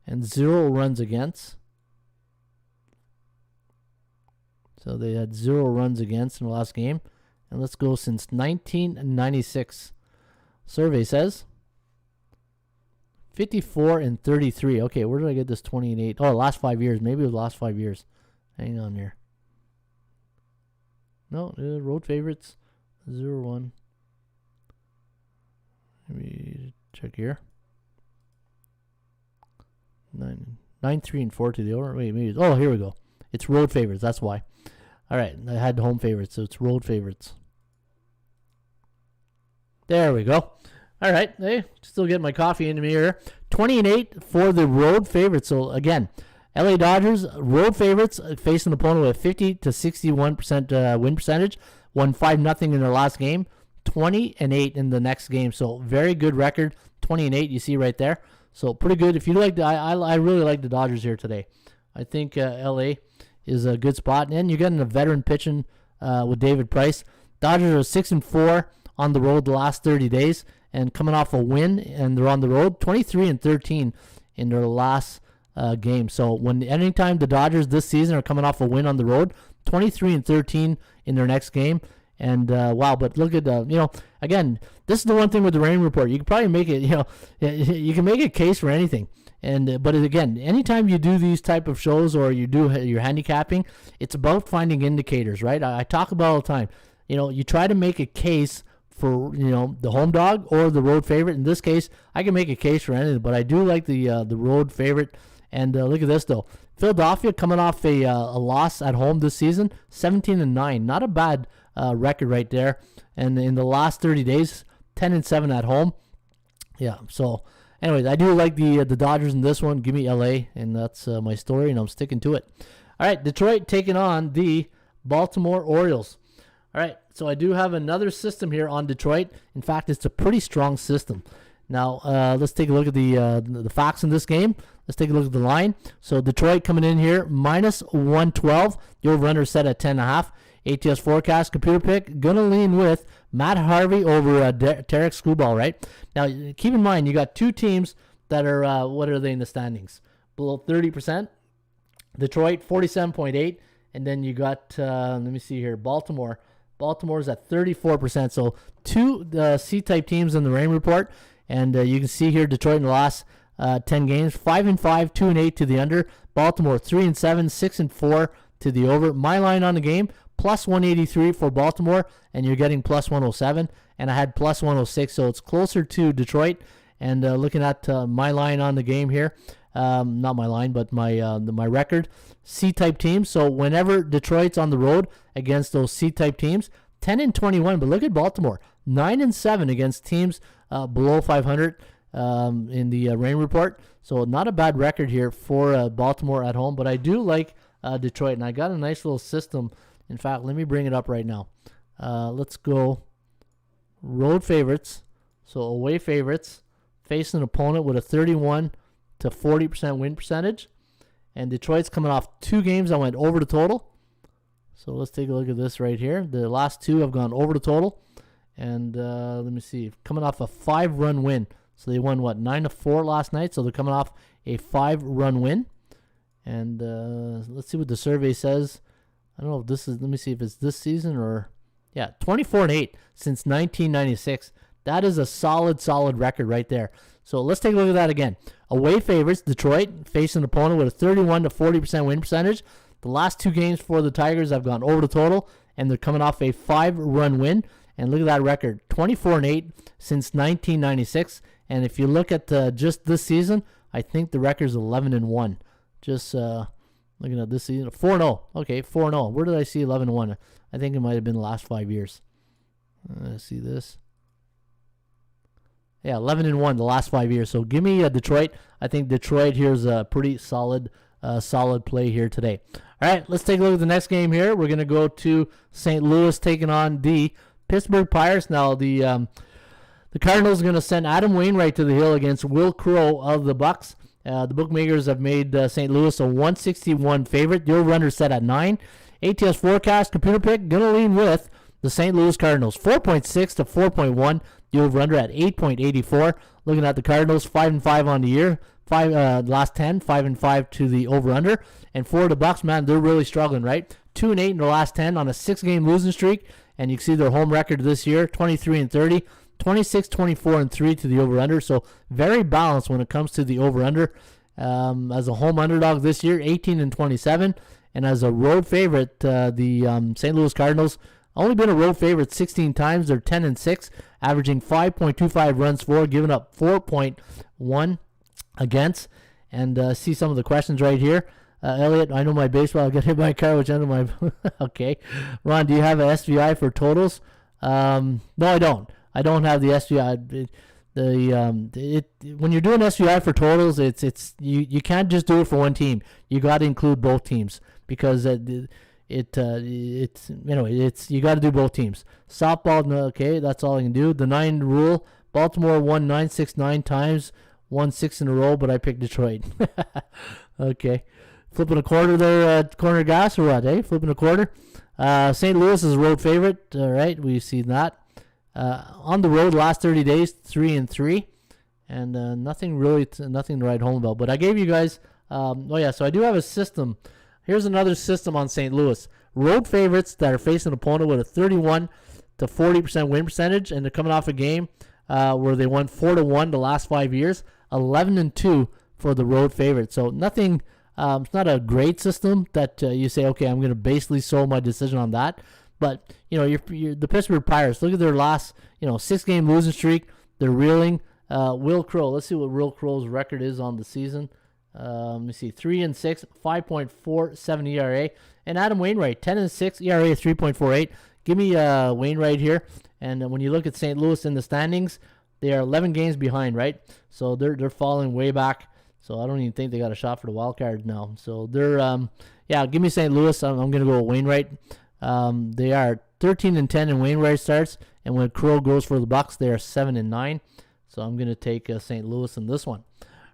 and 0 runs against. So they had 0 runs against in the last game, and let's go since 1996. Survey says 54-33. Okay, where did I get this 20-8? Oh, last 5 years. Maybe it was the last 5 years. Hang on here. No, road favorites, 0-1. Maybe check here. 9-3-4 to the over. Wait, maybe. Oh, here we go. It's road favorites. That's why. All right, I had home favorites, so it's road favorites. There we go. All right, hey, still getting my coffee into me here. 20-8 for the road favorites. So again, LA Dodgers road favorites facing an opponent with a 50 to 61% win percentage. Won 5-0 in their last game. 20-8 in the next game. So very good record. 20-8 you see right there. So pretty good. If you like the, I really like the Dodgers here today. I think LA is a good spot, and you're getting a veteran pitching with David Price. Dodgers are 6-4 on the road the last 30 days, and coming off a win, and they're on the road 23-13 in their last game. So anytime the Dodgers this season are coming off a win on the road, 23-13 in their next game. And wow, but look at again, this is the one thing with the Raymond Report. You can probably make it, you can make a case for anything. And but again, anytime you do these type of shows or you do your handicapping, it's about finding indicators, right? I talk about all the time. You try to make a case for the home dog or the road favorite. In this case, I can make a case for anything, but I do like the road favorite. And look at this though, Philadelphia coming off a loss at home this season, 17-9, not a bad record right there. And in the last 30 days, 10-7 at home. Yeah. So, anyways, I do like the Dodgers in this one. Give me LA, and that's my story, and I'm sticking to it. All right, Detroit taking on the Baltimore Orioles. All right, so I do have another system here on Detroit. In fact, it's a pretty strong system. Now, let's take a look at the facts in this game. Let's take a look at the line. So Detroit coming in here, minus 112. The over-under set at 10.5. ATS forecast, computer pick, going to lean with Matt Harvey over Tarek Skubal, right? Now, keep in mind, you got two teams that are, what are they in the standings? Below 30%. Detroit, 47.8. And then you got, let me see here, Baltimore. Baltimore's at 34%. So two C-type teams in the Raymond Report. And you can see here Detroit in the last 10 games, 5-5, 2-8 to the under. Baltimore 3-7, 6-4 to the over. My line on the game, plus 183 for Baltimore, and you're getting plus 107. And I had plus 106, so it's closer to Detroit. And looking at my line on the game here, not my line, but my record, C-type teams. So whenever Detroit's on the road against those C-type teams, 10-21. But look at Baltimore, 9-7 against teams below 500 in the Rain Report. So not a bad record here for Baltimore at home. But I do like Detroit, and I got a nice little system. In fact, let me bring it up right now. Let's go road favorites. So away favorites facing an opponent with a 31 to 40% win percentage. And Detroit's coming off two games that went over the total. So let's take a look at this right here. The last two have gone over the total. And let me see. Coming off a 5-run win. So they won, 9-4 last night. So they're coming off a 5-run win. And let's see what the survey says. I don't know if this is, let me see if it's this season or, 24-8 since 1996. That is a solid record right there. So let's take a look at that again. Away favorites, Detroit, facing an opponent with a 31 to 40% win percentage. The last two games for the Tigers have gone over the total, and they're coming off a 5-run win. And look at that record, 24-8 since 1996. And if you look at just this season, I think the record is 11-1. Just looking at this season, 4-0. Okay, 4-0. Where did I see 11-1? I think it might have been the last 5 years. See this? Yeah, 11-1 the last 5 years. So give me Detroit. I think Detroit here is a pretty solid play here today. All right, let's take a look at the next game here. We're going to go to St. Louis taking on the Pittsburgh Pirates. Now, the Cardinals are going to send Adam Wainwright to the hill against Will Crowe of the Bucks. The bookmakers have made St. Louis a 161 favorite. The over-under set at 9. ATS forecast, computer pick, going to lean with the St. Louis Cardinals. 4.6 to 4.1. The over-under at 8.84. Looking at the Cardinals, 5-5 on the year. Last 10, 5-5 to the over-under. And for the Bucks, man, they're really struggling, right? 2-8 in their last 10 on a 6-game losing streak. And you can see their home record this year, 23-30. 26-24-3 to the over-under. So very balanced when it comes to the over-under. As a home underdog this year, 18-27. And as a road favorite, the St. Louis Cardinals only been a road favorite 16 times. They're 10-6, averaging 5.25 runs for, giving up 4.1 against. And see some of the questions right here. Elliot, I know my baseball. I got hit by a car, which ended my... Okay. Ron, do you have a SVI for totals? No, I don't. I don't have the SVI. When you're doing SVI for totals, you can't just do it for one team. You got to include both teams because you got to do both teams. Softball, no, okay, that's all I can do. The 9 rule: Baltimore won 9-6 times, won 6 in a row, but I picked Detroit. Okay, flipping a quarter there, corner gas or what? Flipping a quarter. St. Louis is a road favorite. All right, we've seen that. On the road, last 30 days, 3-3, and nothing to write home about. But I gave you guys. So I do have a system. Here's another system on St. Louis. Road favorites that are facing an opponent with a 31 to 40% win percentage, and they're coming off a game where they won 4-1 the last 5 years, 11-2 for the road favorite. So nothing. It's not a great system that you say, okay, I'm going to basically sold my decision on that. But, you're the Pittsburgh Pirates. Look at their last, 6-game losing streak. They're reeling. Will Crow. Let's see what Will Crow's record is on the season. Let me see. 3-6, 5.47 ERA. And Adam Wainwright, 10-6, ERA 3.48. Give me Wainwright here. And when you look at St. Louis in the standings, they are 11 games behind, right? So they're falling way back. So I don't even think they got a shot for the wild card now. So they're, give me St. Louis. I'm going to go with Wainwright. They are 13-10 in Wainwright starts, and when Crow goes for the Bucks, they are 7-9. So I'm going to take St. Louis in this one.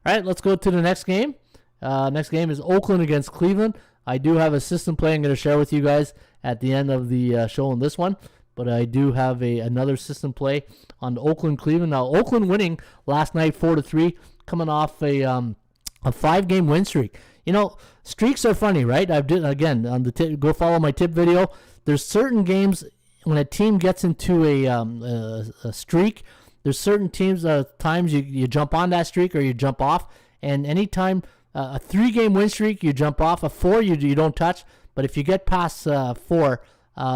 All right, let's go to the next game. Next game is Oakland against Cleveland. I do have a system play I'm going to share with you guys at the end of the show on this one, but I do have another system play on Oakland-Cleveland. Now, Oakland winning last night 4-3, coming off a 5-game win streak. Streaks are funny, right? Again, on the go follow my tip video. There's certain games when a team gets into a streak. There's certain times you jump on that streak or you jump off. And anytime a 3-game win streak, you jump off. A 4, you don't touch. But if you get past 4,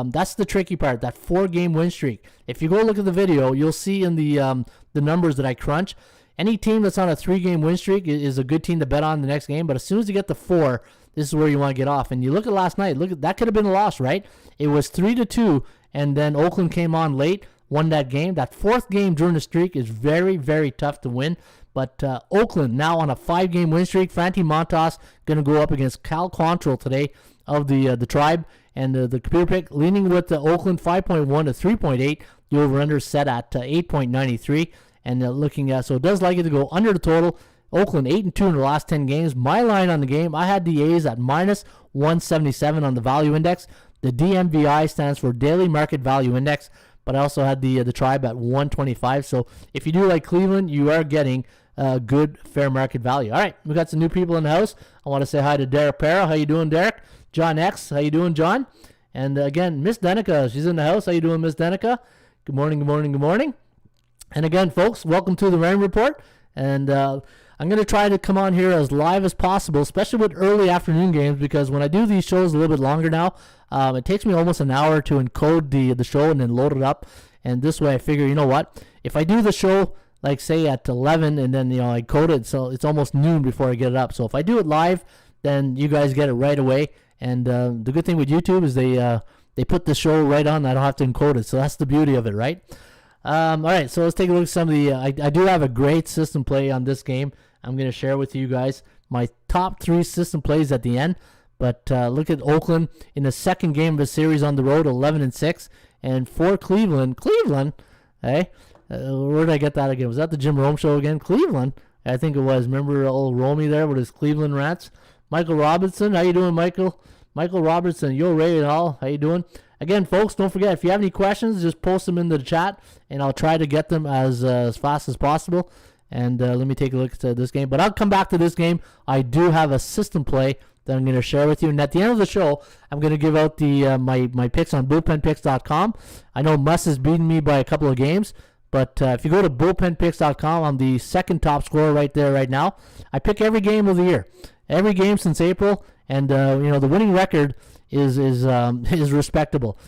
that's the tricky part. That 4-game win streak. If you go look at the video, you'll see in the numbers that I crunch. Any team that's on a 3-game win streak is a good team to bet on the next game. But as soon as you get to 4, this is where you want to get off. And you look at last night. That could have been a loss, right? It was 3-2, and then Oakland came on late, won that game. That 4th game during the streak is very, very tough to win. But Oakland now on a 5-game win streak. Frankie Montas going to go up against Cal Quantrill today of the Tribe. And the computer pick leaning with the Oakland 5.1 to 3.8. The over-under set at 8.93. And looking at, so it does like it to go under the total. Oakland 8-2 in the last 10 games. My line on the game, I had the A's at minus 177 on the value index. The DMVI stands for Daily Market Value Index, but I also had the Tribe at 125. So if you do like Cleveland, you are getting good fair market value. All right, we got some new people in the house. I want to say hi to Derek Parra. How you doing, Derek? John X, how you doing, John? And again, Miss Denica, she's in the house. How you doing, Miss Denica? Good morning, good morning, good morning. And again, folks, welcome to the Raymond Report. And I'm going to try to come on here as live as possible, especially with early afternoon games, because when I do these shows a little bit longer now, it takes me almost an hour to encode the show and then load it up. And this way I figure, you know what, if I do the show, like say at 11 and then, I code it, so it's almost noon before I get it up. So if I do it live, then you guys get it right away. And the good thing with YouTube is they put the show right on. I don't have to encode it. So that's the beauty of it, right? All right, so let's take a look at some of the... I do have a great system play on this game. I'm going to share with you guys my top 3 system plays at the end. But look at Oakland in the second game of the series on the road, 11-6. And for Cleveland, hey, where did I get that again? Was that the Jim Rome show again? Cleveland, I think it was. Remember old Romey there with his Cleveland rants? Michael Robinson, how you doing, Michael? Michael Robertson, yo, Ray and all, how you doing? Again, folks, don't forget, if you have any questions, just post them into the chat, and I'll try to get them as fast as possible. And let me take a look at this game. But I'll come back to this game. I do have a system play that I'm going to share with you. And at the end of the show, I'm going to give out the my picks on bullpenpicks.com. I know Muss has beaten me by a couple of games, but if you go to bullpenpicks.com, I'm the second top scorer right there right now. I pick every game of the year, every game since April. And, the winning record is respectable.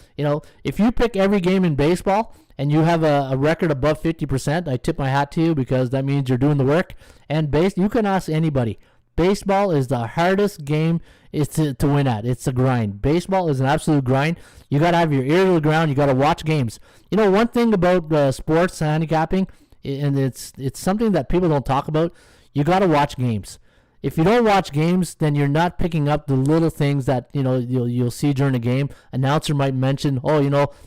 If you pick every game in baseball and you have a record above 50%, I tip my hat to you, because that means you're doing the work. And you can ask anybody. Baseball is the hardest game to win at. It's a grind. Baseball is an absolute grind. You got to have your ear to the ground. You got to watch games. One thing about sports handicapping, and it's something that people don't talk about, you got to watch games. If you don't watch games, then you're not picking up the little things that you'll see during the game. Announcer might mention,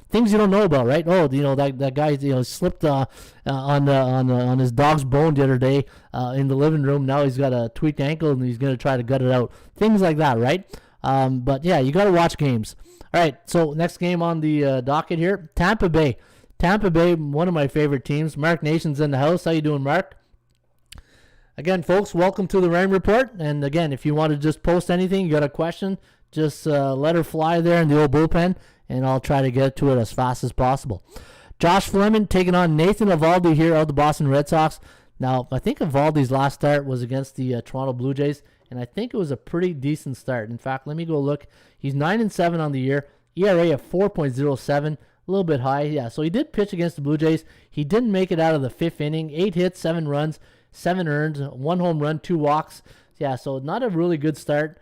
things you don't know about, right? That guy slipped on his dog's bone the other day in the living room. Now he's got a tweaked ankle and he's going to try to gut it out. Things like that, right? But yeah, you got to watch games. All right, so next game on the docket here, Tampa Bay. Tampa Bay, one of my favorite teams. Mark Nation's in the house. How you doing, Mark? Again, folks, welcome to the Raymond Report. And again, if you want to just post anything, you got a question, just let her fly there in the old bullpen, and I'll try to get to it as fast as possible. Josh Fleming taking on Nathan Eovaldi here of the Boston Red Sox. Now, I think Eovaldi's last start was against the Toronto Blue Jays, and I think it was a pretty decent start. In fact, let me go look. He's 9-7 on the year, ERA of 4.07, a little bit high. Yeah, so he did pitch against the Blue Jays. He didn't make it out of the fifth inning. 8 hits, 7 runs. 7 earned, 1 home run, 2 walks. Yeah, so not a really good start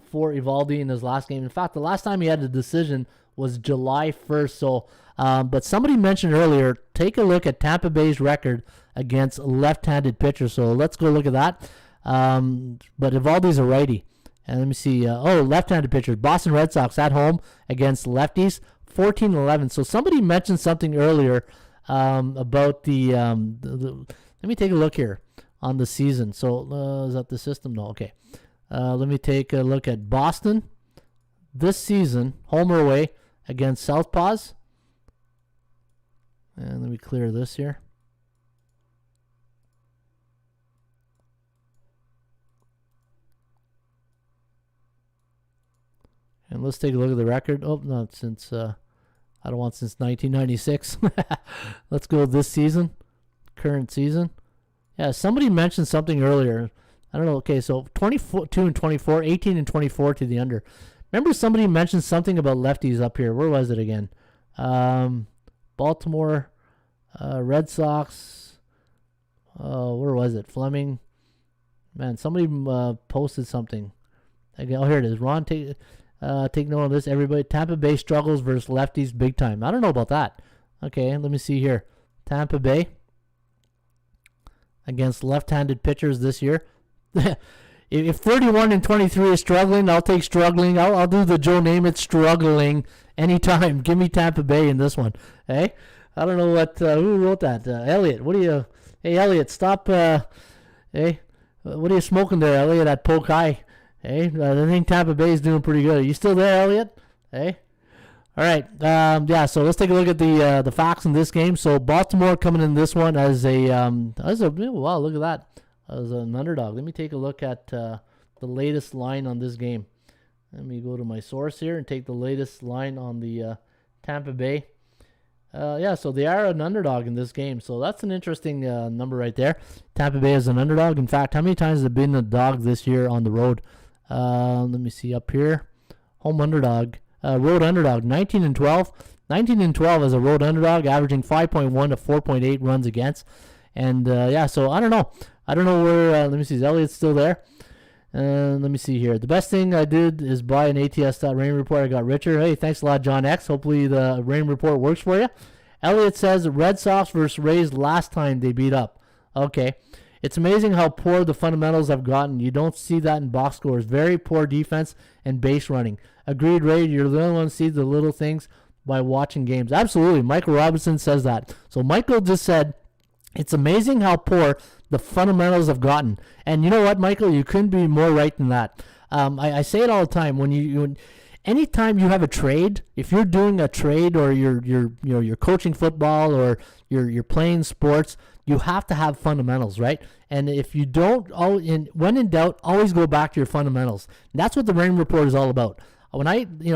for Eovaldi in his last game. In fact, the last time he had a decision was July 1st. So, but somebody mentioned earlier, take a look at Tampa Bay's record against left-handed pitchers. So let's go look at that. But Eovaldi's a righty. And let me see. Left-handed pitchers. Boston Red Sox at home against lefties, 14-11. So somebody mentioned something earlier about the let me take a look here on the season. So is that the system? No. Okay. Let me take a look at Boston this season, home or away, against Southpaws. And let me clear this here. And let's take a look at the record. Oh, no, since I don't want since 1996. Let's go this season, current season. Yeah, somebody mentioned something earlier. I don't know. Okay, so 22 and 24, 18 and 24 to the under. Remember somebody mentioned something about lefties up here. Where was it again? Baltimore, Red Sox. Where was it? Fleming. Man, somebody posted something. Okay, here it is. Ron, take note of this, everybody. Tampa Bay struggles versus lefties big time. I don't know about that. Okay, let me see here. Tampa Bay against left-handed pitchers this year. If 31 and 23 is struggling, I'll take struggling. I'll do the Joe Namath struggling anytime. Give me Tampa Bay in this one. Hey, I don't know who wrote that. Elliot, what do you? Hey, Elliot, stop. Hey, what are you smoking there, Elliot? At Polk High. Hey, I think Tampa Bay is doing pretty good. Are you still there, Elliot? Hey. All right. Yeah. So let's take a look at the facts in this game. So Baltimore coming in this one as a wow, look at that, as an underdog. Let me take a look at the latest line on this game. Let me go to my source here and take the latest line on the Tampa Bay. Yeah. So they are an underdog in this game. So that's an interesting number right there. Tampa Bay is an underdog. In fact, how many times has it been a dog this year on the road? Let me see up here. Home underdog. Road underdog, 19 and 12. 19 and 12 as a road underdog, averaging 5.1 to 4.8 runs against. And yeah, so I don't know. I don't know where. Let me see. Is Elliot still there? Let me see here. The best thing I did is buy an ATS.Rain Report. I got richer. Hey, thanks a lot, John X. Hopefully the Rain Report works for you. Elliot says Red Sox versus Rays last time they beat up. Okay. It's amazing how poor the fundamentals have gotten. You don't see that in box scores. Very poor defense and base running. Agreed, Ray. You're the only one who sees the little things by watching games. Absolutely. Michael Robinson says that. So Michael just said, it's amazing how poor the fundamentals have gotten. And you know what, Michael? You couldn't be more right than that. I say it all the time. Anytime you have a trade, if you're doing a trade or you're coaching football or you're playing sports, you have to have fundamentals, right? And if you don't, when in doubt, always go back to your fundamentals. And that's what the Rain Report is all about. I've been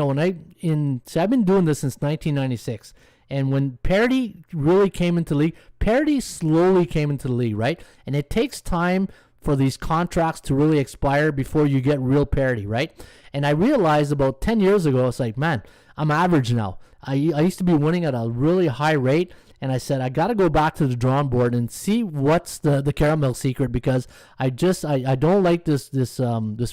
doing this since 1996. And when parity really came into the league, parity slowly came into the league, right? And it takes time for these contracts to really expire before you get real parity, right? And I realized about 10 years ago, it's like, man, I'm average now. I used to be winning at a really high rate, and I said, I got to go back to the drawing board and see what's the caramel secret, because I don't like this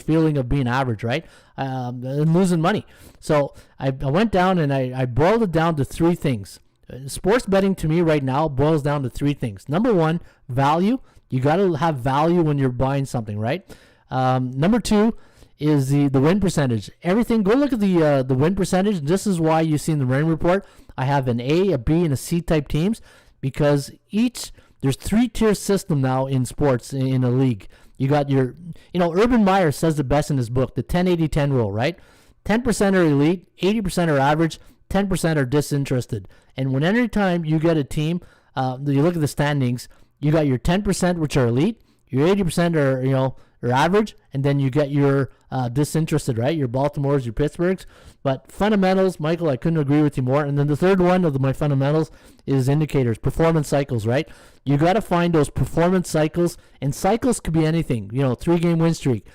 feeling of being average, right? And losing money. So I went down and I boiled it down to three things. Sports betting to me right now boils down to three things. Number one, value. You got to have value when you're buying something, right? Number two is the win percentage. Everything, go look at the win percentage. This is why you see in the Raymond Report, I have an A, a B, and a C type teams, because there's 3-tier system now in sports in a league. You got your, Urban Meyer says the best in his book, the 10-80-10 rule, right? 10% are elite, 80% are average, 10% are disinterested. And when every time you get a team, you look at the standings, you got your 10%, which are elite, your 80% are, are average, and then you get your disinterested, right? Your Baltimores, your Pittsburghs. But fundamentals, Michael, I couldn't agree with you more. And then the third one of my fundamentals is indicators, performance cycles, right? You got to find those performance cycles, and cycles could be anything. 3-game win streak,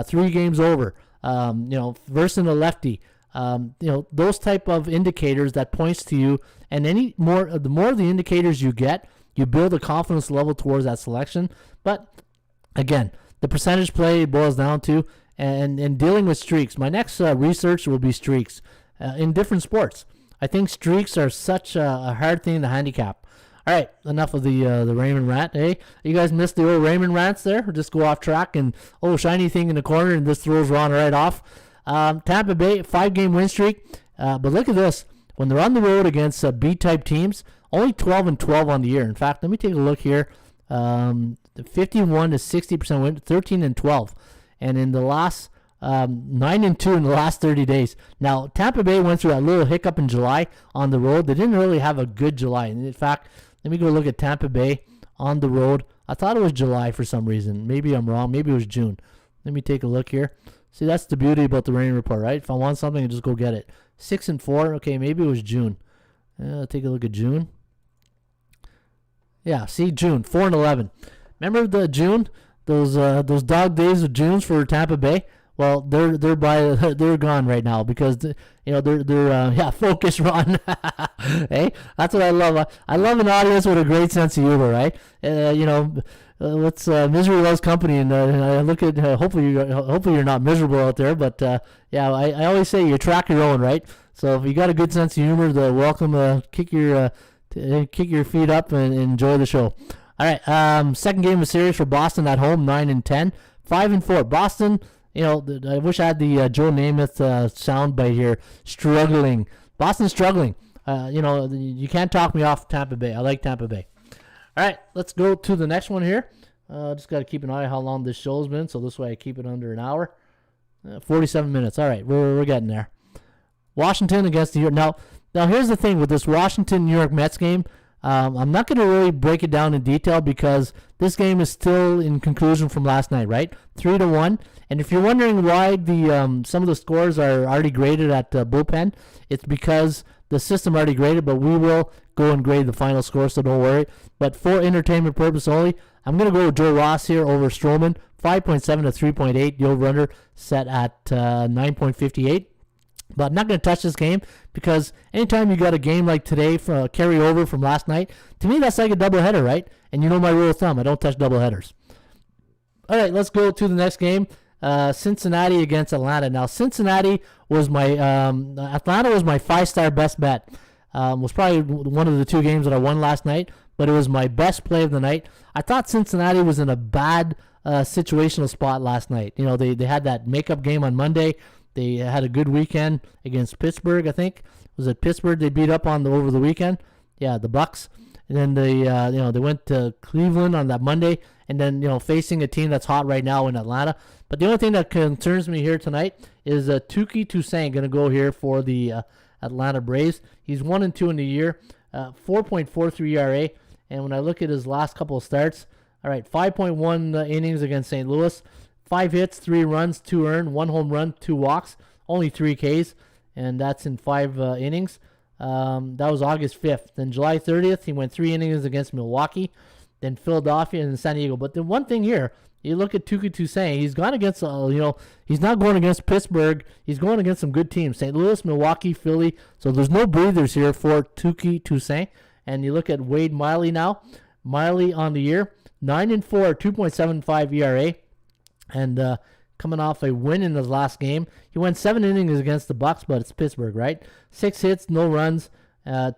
3 games over, versus a lefty. Those type of indicators that points to you, and the more of the indicators you get, you build a confidence level towards that selection. But again, the percentage play boils down to, and dealing with streaks. My next research will be streaks in different sports. I think streaks are such a hard thing to handicap. All right, enough of the Raymond rant. Hey, you guys missed the old Raymond rants there? Or just go off track and, shiny thing in the corner, and this throws Ron right off. Tampa Bay, 5-game win streak. But look at this. When they're on the road against B-type teams, only 12-12 on the year. In fact, let me take a look here. 51 to 60% win, 13-12, and in the last 9-2 in the last 30 days. Now Tampa Bay went through a little hiccup in July on the road. They didn't really have a good July, and in fact, let me go look at Tampa Bay on the road. I thought it was July for some reason. Maybe I'm wrong. Maybe it was June. Let me take a look here. See, that's the beauty about the Raymond Report, right? If I want something, I just go get it. 6-4. Okay, maybe it was June. Take a look at June. Yeah, see, June, 4-11. Remember the June, those dog days of Junes for Tampa Bay? Well, they're gone right now, because they're focus, Ron. Hey, that's what I love. I love an audience with a great sense of humor, right? Misery loves company, and I look at hopefully you're not miserable out there, but I always say you track your own, right? So if you got a good sense of humor, welcome. Kick your feet up and enjoy the show. All right, second game of series for Boston at home, 9-10, 5-4. Boston, I wish I had the Joe Namath sound bite here. Struggling. Boston's struggling. You can't talk me off Tampa Bay. I like Tampa Bay. All right, let's go to the next one here. Just got to keep an eye on how long this show's been, so this way I keep it under an hour. 47 minutes. All right, we're getting there. Washington against the York. Now here's the thing with this Washington-New York Mets game. I'm not going to really break it down in detail, because this game is still in conclusion from last night, right? 3-1. And if you're wondering why some of the scores are already graded at bullpen, it's because the system already graded, but we will go and grade the final score, so don't worry. But for entertainment purpose only, I'm going to go with Joe Ross here over Stroman, 5.7 to 3.8. The over-under set at 9.58. But I'm not going to touch this game, because anytime you got a game like today for carry over from last night, to me that's like a doubleheader, right? And you know my rule of thumb, I don't touch doubleheaders. All right, let's go to the next game. Cincinnati against Atlanta. Now Cincinnati was my Atlanta was my 5-star best bet. Was probably one of the 2 games that I won last night, but it was my best play of the night. I thought Cincinnati was in a bad situational spot last night. They had that makeup game on Monday. They had a good weekend against Pittsburgh, I think. Was it Pittsburgh they beat up on over the weekend? Yeah, the Bucks. And then they went to Cleveland on that Monday, and then facing a team that's hot right now in Atlanta. But the only thing that concerns me here tonight is Touki Toussaint going to go here for the Atlanta Braves. He's 1-2 in the year, 4.43 ERA, and when I look at his last couple of starts, all right, 5.1 innings against St. Louis. 5 hits, 3 runs, 2 earned, 1 home run, 2 walks, only 3 Ks, and that's in 5 innings. That was August 5th. Then July 30th, he went 3 innings against Milwaukee, then Philadelphia and San Diego. But the one thing here, You look at Tuki Toussaint. He's gone against, he's not going against Pittsburgh. He's going against some good teams. St. Louis, Milwaukee, Philly. So there's no breathers here for Tuki Toussaint. And you look at Wade Miley now. Miley on the year, 9-4, 2.75 ERA. And coming off a win in his last game. He went 7 innings against the Bucks, but it's Pittsburgh, right? 6 hits, no runs,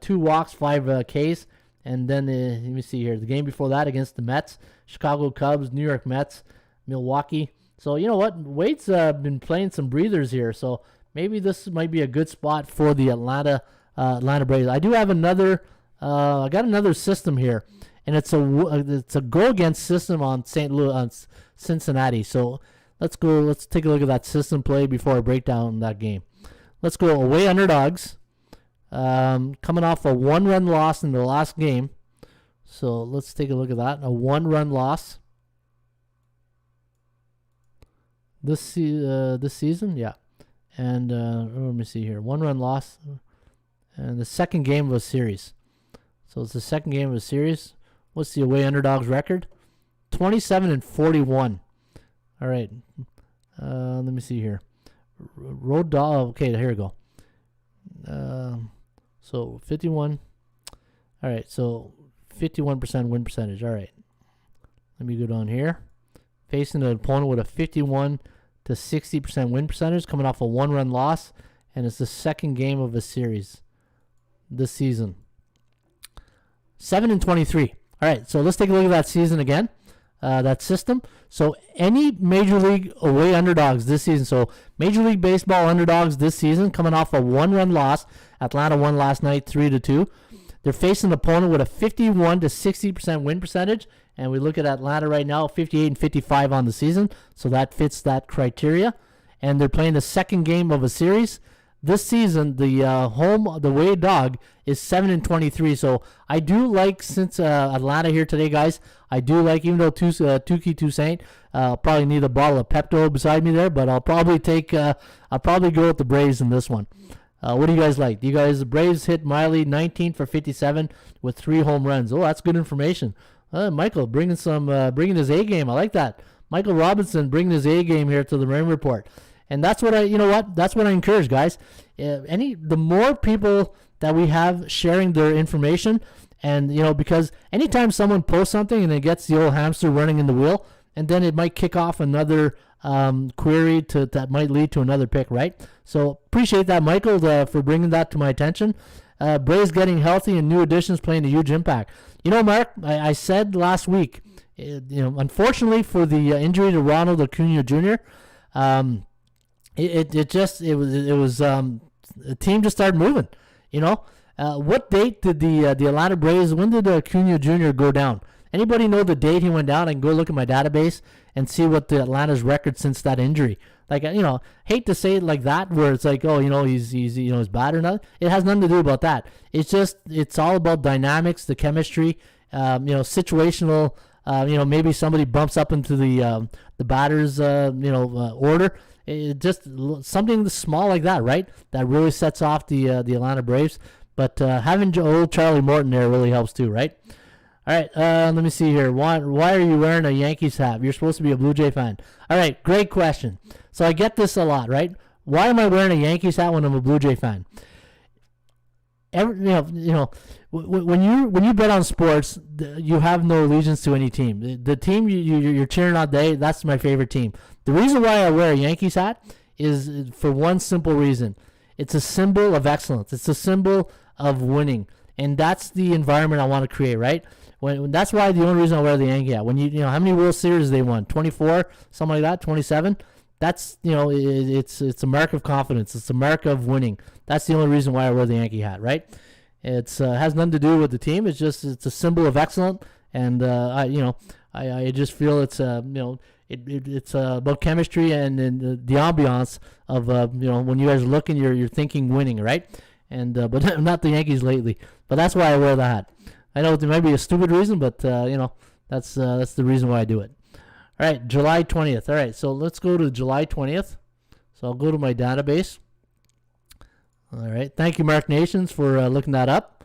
2 walks, 5 Ks. And then, let me see here, the game before that against the Mets, Chicago Cubs, New York Mets, Milwaukee. So, you know what? Wade's been playing some breathers here. So maybe this might be a good spot for the Atlanta Braves. I do have another, I got another system here. And it's a go against system on Cincinnati. So let's take a look at that system play before I break down that game. Let's go away Underdogs. Coming off a 1-run loss in the last game. So let's take a look at that. A 1-run loss. This season, yeah. And let me see here. 1-run loss. And the second game of a series. So it's the second game of a series. What's the away Underdogs record? 27-41. All right. Let me see here. Road dog. Okay, here we go. So 51. All right. So 51% win percentage. All right. Let me go down here. Facing an opponent with a 51 to 60% win percentage, coming off a 1-run loss, and it's the second game of a series this season. 7-23. All right, so let's take a look at that season again, that system. So any Major League away Underdogs this season, so Major League Baseball Underdogs this season, coming off a 1-run loss. Atlanta won last night 3-2. They're facing an opponent with a 51 to 60% win percentage, and we look at Atlanta right now, 58 and 55 on the season, so that fits that criteria. And they're playing the second game of a series. This season, the away dog is 7-23. So I do like, since Atlanta here today, guys, I do like, even though Tuki Toussaint, probably need a bottle of Pepto beside me there, but I'll probably go with the Braves in this one. What do you guys like? The Braves hit Miley 19 for 57 with 3 home runs. Oh, that's good information. Michael bringing his A game. I like that. Michael Robinson bringing his A game here to the Raymond Report. And that's what that's what I encourage, guys. The more people that we have sharing their information, and because anytime someone posts something and it gets the old hamster running in the wheel, and then it might kick off another query that might lead to another pick, right? So appreciate that, Michael, for bringing that to my attention. Braves getting healthy and new additions playing a huge impact. Mark, I said last week, unfortunately for the injury to Ronald Acuna Jr., the team just started moving. What date did the Atlanta Braves? When did Acuna Jr. go down? Anybody know the date he went down? I can go look at my database and see what the Atlanta's record since that injury. Like, hate to say it like that, where it's like, oh, he's bad or not. It has nothing to do about that. It's all about dynamics, the chemistry, situational. Maybe somebody bumps up into the batter's, order. It just something small like that, right? That really sets off the Atlanta Braves. But having old Charlie Morton there really helps too, right? All right, let me see here. Why are you wearing a Yankees hat? You're supposed to be a Blue Jay fan. All right, great question. So I get this a lot, right? Why am I wearing a Yankees hat when I'm a Blue Jay fan? When you bet on sports, you have no allegiance to any team. The team you're cheering on today, that's my favorite team. The reason why I wear a Yankees hat is for one simple reason. It's a symbol of excellence. It's a symbol of winning, and that's the environment I want to create, right? That's why the only reason I wear the Yankee hat. When how many World Series they won? 24, something like that, 27. That's it's a mark of confidence. It's a mark of winning. That's the only reason why I wear the Yankee hat, right? It's has nothing to do with the team. It's a symbol of excellence, and I just feel it's it's about chemistry and the ambiance of when you guys are looking, you're thinking winning, right? And but not the Yankees lately. But that's why I wear the hat. I know it might be a stupid reason, but that's the reason why I do it. All right, July 20th. All right, so let's go to July 20th. So I'll go to my database. All right, thank you, Mark Nations, for looking that up.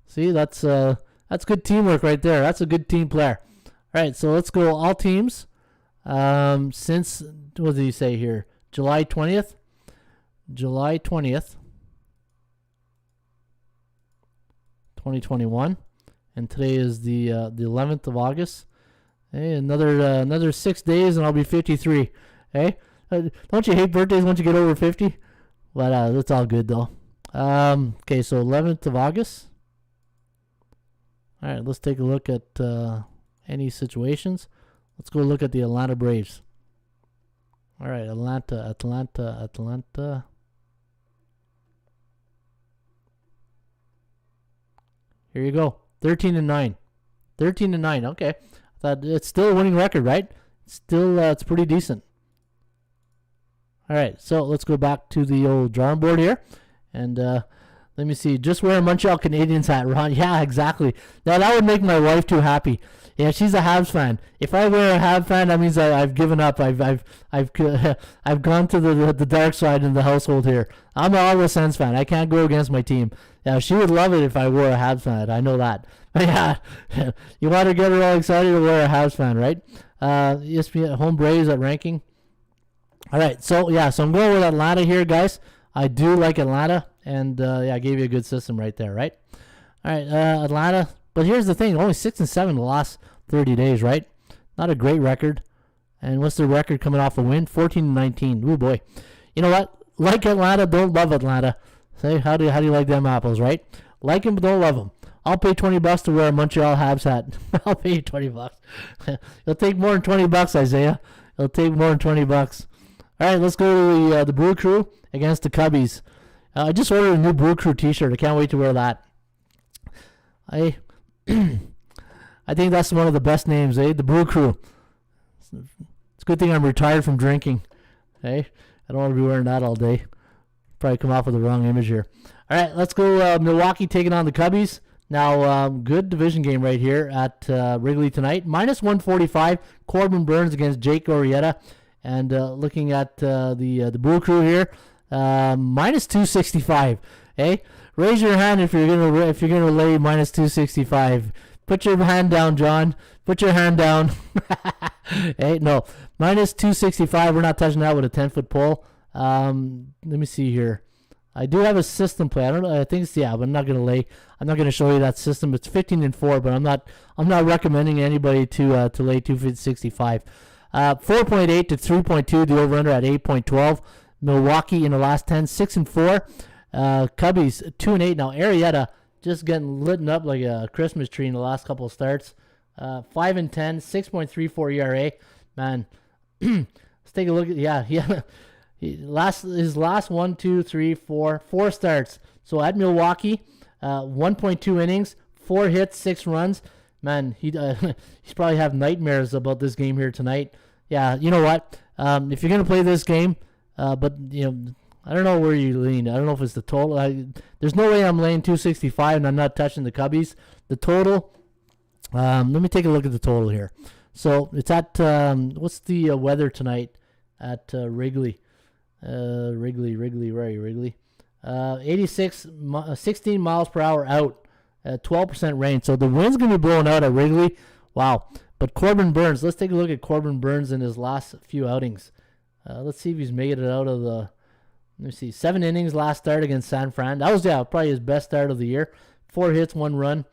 See, that's good teamwork right there. That's a good team player. All right, so let's go all teams. Since, what did he say here? July 20th. July 20th, 2021. And today is the 11th of August. Hey, another 6 days and I'll be 53. Hey, don't you hate birthdays once you get over 50? But that's all good though. Okay, so 11th of August. All right, let's take a look at any situations. Let's go look at the Atlanta Braves. All right, Atlanta. Here you go. 13-9. 13-9. Okay. Thought it's still a winning record, right? Still, it's pretty decent. All right. So let's go back to the old drawing board here, and let me see. Just wear a Montreal Canadiens hat, Ron. Yeah, exactly. Now that would make my wife too happy. Yeah, she's a Habs fan. If I wear a Habs fan, that means I've given up. I've gone to the dark side in the household here. I'm an Ottawa Sens fan. I can't go against my team. Yeah, she would love it if I wore a Habs fan. I know that. Yeah, you want to get her all excited to wear a Habs fan, right? ESPN home Braves at ranking. All right, so I'm going with Atlanta here, guys. I do like Atlanta, and I gave you a good system right there, right? All right, Atlanta. But here's the thing: only 6-7 the last 30 days, right? Not a great record. And what's the record coming off a win? 14-19. Ooh boy. You know what? Like Atlanta, don't love Atlanta. Say how do you like them apples, right? Like them, but don't love them. I'll pay $20 to wear a Montreal Habs hat. I'll pay you $20. It'll take more than $20, Isaiah. It'll take more than $20. All right, let's go to the Brew Crew against the Cubbies. I just ordered a new Brew Crew T-shirt. I can't wait to wear that. I think that's one of the best names, eh? The Brew Crew. It's a good thing I'm retired from drinking. Hey, I don't want to be wearing that all day. Probably come off with the wrong image here. All right, let's go Milwaukee taking on the Cubbies. Now, good division game right here at Wrigley tonight. Minus 145, Corbin Burns against Jake Arrieta. And looking at the Brew Crew here, minus 265. Hey, raise your hand if you're gonna lay minus 265. Put your hand down, John. Put your hand down. Hey, no, minus 265. We're not touching that with a 10-foot pole. Let me see here. I do have a system play. I don't know. I think it's but I'm not gonna lay. I'm not gonna show you that system. It's 15-4, but I'm not recommending anybody to lay 265. 4.8 to 3.2. The over/under at 8.12. Milwaukee in the last 10, 6-4. Cubbies 2-8. Now Arrieta just getting lit up like a Christmas tree in the last couple of starts. 5-10, 6.34 ERA. Man, let's take a look at his last 4 starts. So at Milwaukee, 1.2 innings, 4 hits, 6 runs. Man, he's probably have nightmares about this game here tonight. Yeah, you know what? If you're gonna play this game, but I don't know where you lean. I don't know if it's the total. There's no way I'm laying 265 and I'm not touching the Cubbies. The total. Let me take a look at the total here. So it's at what's the weather tonight at Wrigley? Wrigley. Where are you, Wrigley? 16 miles per hour out. 12% rain. So the wind's going to be blowing out at Wrigley. Wow. But Corbin Burns, let's take a look at Corbin Burns in his last few outings. Let's see if he's made it out of the, let me see, 7 innings last start against San Fran. That was, probably his best start of the year. 4 hits, 1 run.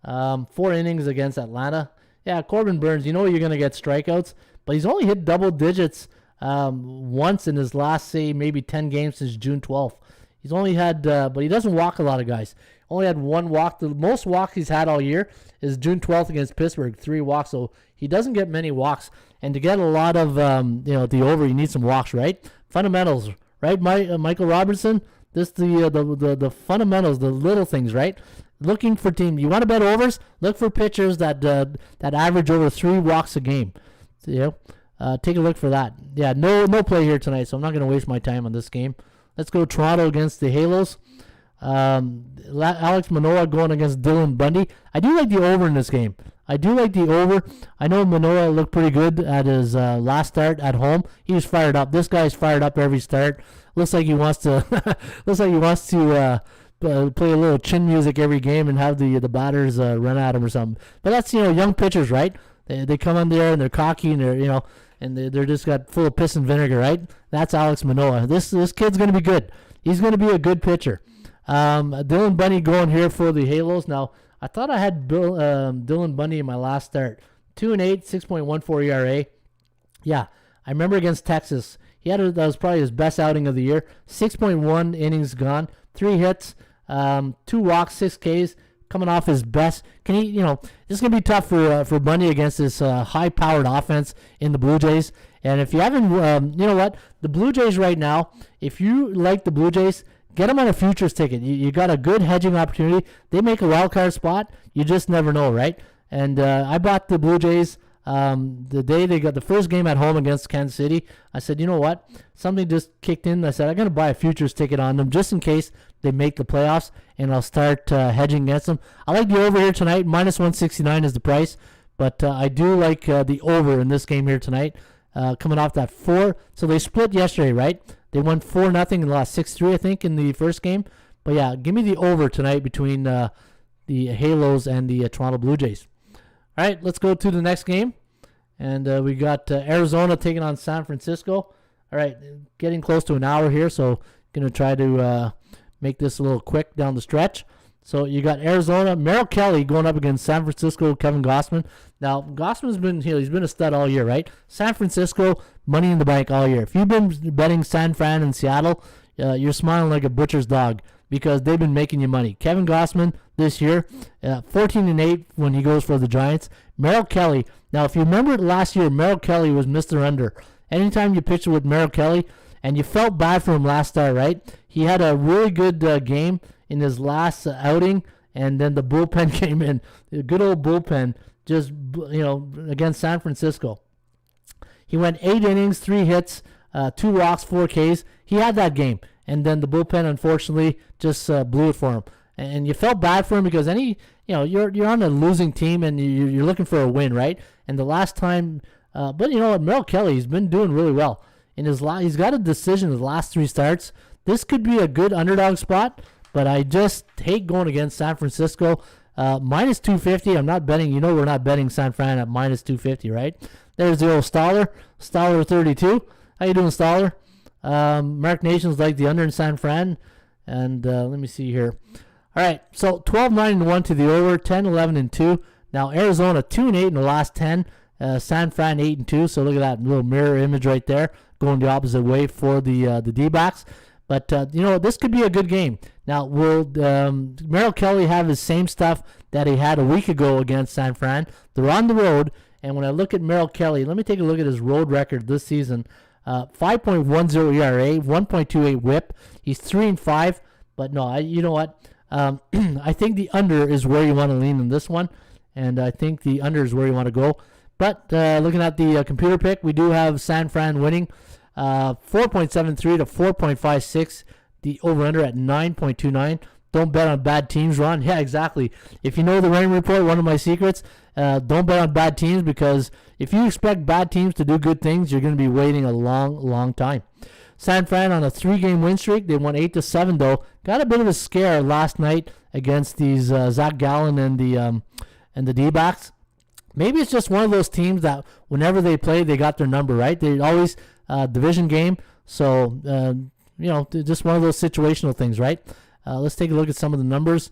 4 innings against Atlanta. Yeah, Corbin Burns, you're going to get strikeouts, but he's only hit double digits once in his last, say, maybe 10 games since June 12th. He's only had, but he doesn't walk a lot of guys. Only had 1 walk. The most walks he's had all year is June 12th against Pittsburgh, 3 walks. So he doesn't get many walks. And to get a lot of, the over, you need some walks, right? Fundamentals, right? Michael Robertson, the fundamentals, the little things, right? Looking for team. You want to bet overs? Look for pitchers that average over 3 walks a game. So, take a look for that. Yeah, no play here tonight, so I'm not going to waste my time on this game. Let's go Toronto against the Halos. Alex Manoah going against Dylan Bundy. I do like the over in this game. I do like the over. I know Manoah looked pretty good at his last start at home. He was fired up. This guy's fired up every start. Looks like he wants to. Play a little chin music every game and have the batters run at him or something. But that's young pitchers, right? They come on there and they're cocky and they're just got full of piss and vinegar, right? That's Alex Manoah. This kid's going to be good. He's going to be a good pitcher. Dylan Bundy going here for the Halos. Now, I thought I had Dylan Bundy in my last start. 2-8, 6.14 ERA. Yeah, I remember against Texas. That was probably his best outing of the year. 6.1 innings gone, 3 hits, 2 walks, 6 Ks. Coming off his best. This is going to be tough for Bundy against this high-powered offense in the Blue Jays. And if you haven't, the Blue Jays right now, if you like the Blue Jays, get them on a futures ticket. You got a good hedging opportunity. They make a wild card spot. You just never know, right? And I bought the Blue Jays the day they got the first game at home against Kansas City. I said, you know what? Something just kicked in. I said, I'm going to buy a futures ticket on them just in case they make the playoffs, and I'll start hedging against them. I like the over here tonight. Minus 169 is the price, but I do like the over in this game here tonight. Coming off that 4. So they split yesterday, right? They won 4-0 and lost 6-3, I think, in the first game. But yeah, give me the over tonight between the Halos and the Toronto Blue Jays. All right, let's go to the next game. And we got Arizona taking on San Francisco. All right, getting close to an hour here, so going to try to make this a little quick down the stretch. So you got Arizona, Merrill Kelly going up against San Francisco, Kevin Gausman. Now, Gausman's been here. He's been a stud all year, right? San Francisco, money in the bank all year. If you've been betting San Fran and Seattle, you're smiling like a butcher's dog because they've been making you money. Kevin Gausman this year, 14-8 when he goes for the Giants. Merrill Kelly. Now, if you remember last year, Merrill Kelly was Mr. Under. Anytime you pitched with Merrill Kelly, and you felt bad for him last start, right? He had a really good game in his last outing, and then the bullpen came in. The good old bullpen, just against San Francisco. He went 8 innings, 3 hits, 2 walks, 4 Ks. He had that game, and then the bullpen unfortunately just blew it for him. And you felt bad for him because you're on a losing team and you're looking for a win, right? And the last time, but you know what, Merrill Kelly, he's been doing really well. He's got a decision in his last 3 starts. This could be a good underdog spot, but I just hate going against San Francisco. Minus 250. I'm not betting. We're not betting San Fran at minus 250, right? There's the old Stoller. Stoller 32. How you doing, Stoller? Mark Nations like the under in San Fran. And let me see here. All right, so 12-9-1 to the over, 10-11-2. Now Arizona 2-8 in the last 10. San Fran 8-2. So look at that little mirror image right there, going the opposite way for the D-backs. But this could be a good game. Now, will Merrill Kelly have his same stuff that he had a week ago against San Fran? They're on the road, and when I look at Merrill Kelly, let me take a look at his road record this season. 5.10 ERA, 1.28 WHIP. He's 3-5. But no, you know what? I think the under is where you want to lean in this one, and I think the under is where you want to go. But looking at the computer pick, we do have San Fran winning 4.73 to 4.56. The over-under at 9.29. Don't bet on bad teams, Ron. Yeah, exactly. If you know the Raymond Report, one of my secrets, don't bet on bad teams because if you expect bad teams to do good things, you're going to be waiting a long, long time. San Fran on a 3-game win streak. They won 8-7 though. Got a bit of a scare last night against these Zach Gallen and the D-backs. Maybe it's just one of those teams that whenever they play, they got their number, right? They always division game, so just one of those situational things, right? Let's take a look at some of the numbers.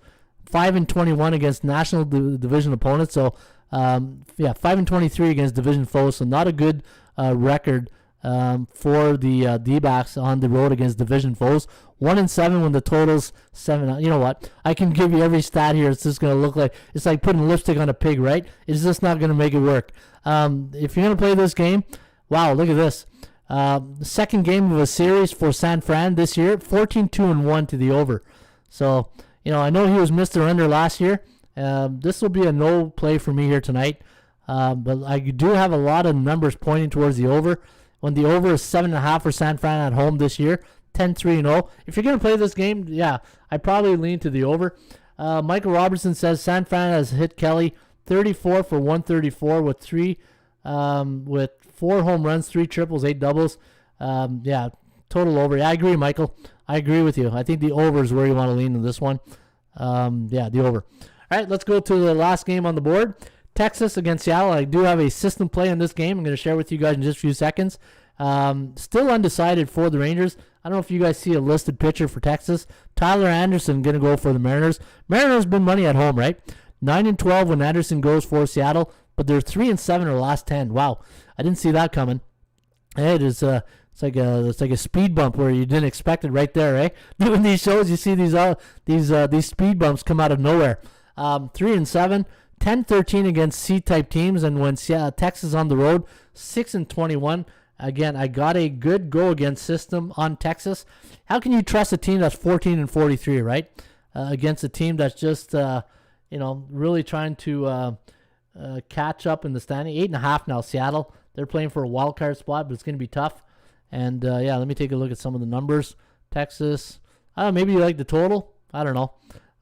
5-21 against national division opponents. So 5-23 against division foes. So not a good record for the D-backs on the road against division foes. 1-7 when the total's 7. You know what? I can give you every stat here. It's just going to look like it's like putting lipstick on a pig, right? It's just not going to make it work. If you're going to play this game, wow, look at this. The second game of a series for San Fran this year, 14-2-1 to the over. So, I know he was Mr. Under last year. This will be a no play for me here tonight. But I do have a lot of numbers pointing towards the over. When the over is 7.5 for San Fran at home this year, 10-3-0. If you're going to play this game, yeah, I probably lean to the over. Michael Robertson says San Fran has hit Kelly 34 for 134 with 4 home runs, 3 triples, 8 doubles. Total over. Yeah, I agree, Michael. I agree with you. I think the over is where you want to lean in this one. The over. All right, let's go to the last game on the board. Texas against Seattle. I do have a system play in this game. I'm going to share with you guys in just a few seconds. Still undecided for the Rangers. I don't know if you guys see a listed pitcher for Texas. Tyler Anderson going to go for the Mariners. Mariners been money at home, right? 9-12 when Anderson goes for Seattle, but they're 3-7 in their last 10. Wow, I didn't see that coming. Hey, it's like a speed bump where you didn't expect it right there, eh? Doing these shows, you see these speed bumps come out of nowhere. 3-7, 10-13 against C-type teams, and when Texas on the road, 6-21. Again, I got a good go against system on Texas. How can you trust a team that's 14-43, right? Against a team that's just really trying to catch up in the standing. 8.5 now, Seattle. They're playing for a wild card spot, but it's going to be tough. And let me take a look at some of the numbers. Texas, maybe you like the total. I don't know.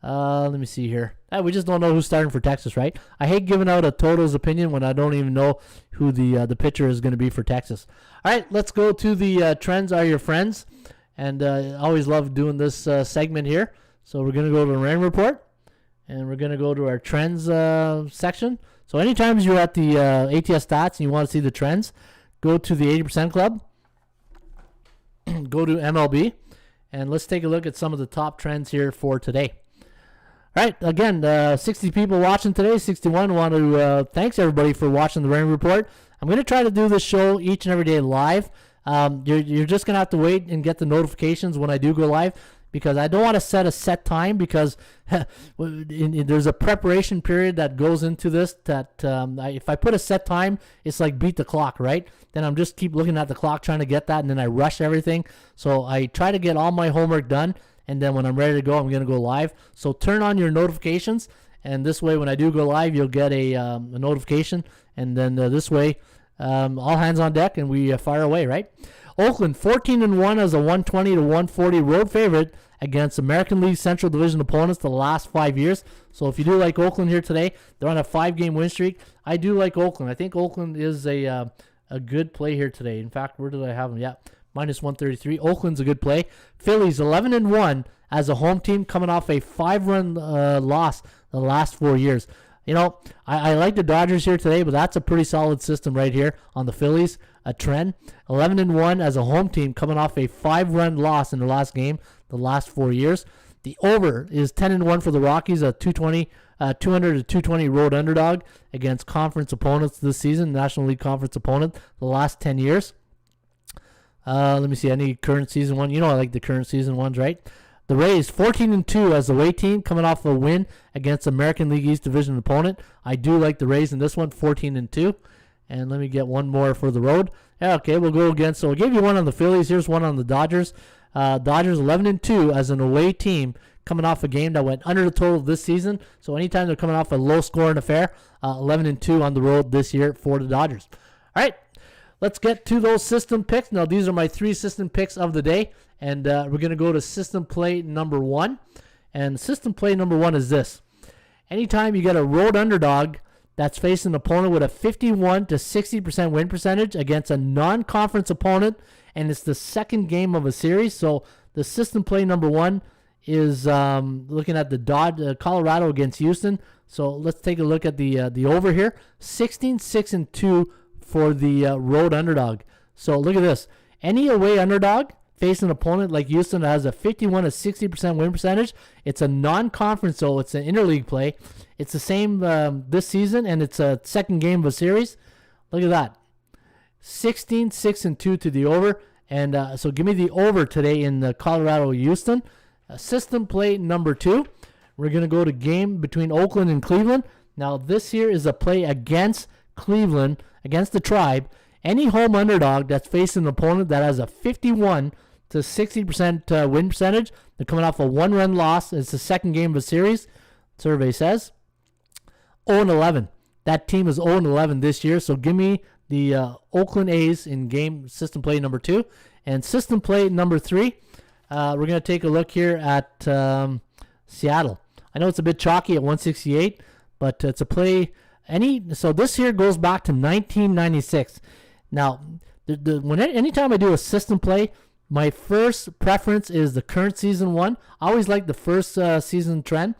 Let me see here. We just don't know who's starting for Texas, right? I hate giving out a totals opinion when I don't even know who the pitcher is going to be for Texas. All right, let's go to the Trends Are Your Friends. And I always love doing this segment here. So we're going to go to the Raymond Report, and we're going to go to our Trends section. So anytime you're at the ATS Stats and you want to see the trends, go to the 80% Club, go to MLB, and let's take a look at some of the top trends here for today. All right, again, 60 people watching today, 61. Want to thanks everybody for watching the Raymond Report. I'm going to try to do this show each and every day live. You're just going to have to wait and get the notifications when I do go live, because I don't want to set a set time, because there's a preparation period that goes into this that if I put a set time, it's like beat the clock, right? Then I'm just keep looking at the clock trying to get that, and then I rush everything. So I try to get all my homework done, and then when I'm ready to go, I'm going to go live. So turn on your notifications, and this way when I do go live, you'll get a notification, and then this way all hands on deck, and we fire away, right? Oakland 14-1 as a 120-140 road favorite against American League Central Division opponents the last 5 years. So if you do like Oakland here today, they're on a 5-game win streak. I do like Oakland. I think Oakland is a good play here today. In fact, where did I have them? Yeah, minus 133. Oakland's a good play. Phillies 11-1 as a home team, coming off a 5-run loss the last 4 years. You know, I like the Dodgers here today, but that's a pretty solid system right here on the Phillies. A trend. 11-1 as a home team, coming off a 5-run loss in the last game the last 4 years. The over is 10-1 for the Rockies, a 200-220 road underdog against conference opponents this season, National League Conference opponent the last 10 years. Let me see, any current season one. You know I like the current season ones, right? The Rays 14-2 as the away team, coming off a win against American League East Division opponent. I do like the Rays in this one, 14-2. And let me get one more for the road. Yeah, okay, we'll go against. So we'll give you one on the Phillies. Here's one on the Dodgers. Dodgers 11-2 as an away team, coming off a game that went under the total this season. So anytime they're coming off a low-scoring affair, 11-2 on the road this year for the Dodgers. All right, let's get to those system picks. Now, these are my 3 system picks of the day, and we're going to go to system play number 1. And system play number 1 is this. Anytime you get a road underdog that's facing an opponent with a 51 to 60% win percentage against a non-conference opponent, and it's the second game of a series. So the system play number 1 is looking at the Colorado against Houston. So let's take a look at the over here. 16-6-2 for the road underdog. So look at this. Any away underdog facing an opponent like Houston that has a 51 to 60% win percentage. It's a non-conference, so it's an interleague play. It's the same this season, and it's a second game of a series. Look at that. 16-6-2 to the over. And so give me the over today in the Colorado-Houston. System play number 2. We're going to go to game between Oakland and Cleveland. Now, this here is a play against Cleveland, against the Tribe. Any home underdog that's facing an opponent that has a 51 to 60% win percentage, they're coming off a 1-run loss. It's the second game of a series, survey says. 0-11. That team is 0-11 this year, so give me the Oakland A's in game system play number 2. And system play number 3, we're going to take a look here at Seattle. I know it's a bit chalky at 168, but it's a play. So this here goes back to 1996. Now, anytime I do a system play, my first preference is the current season one. I always like the first season trend.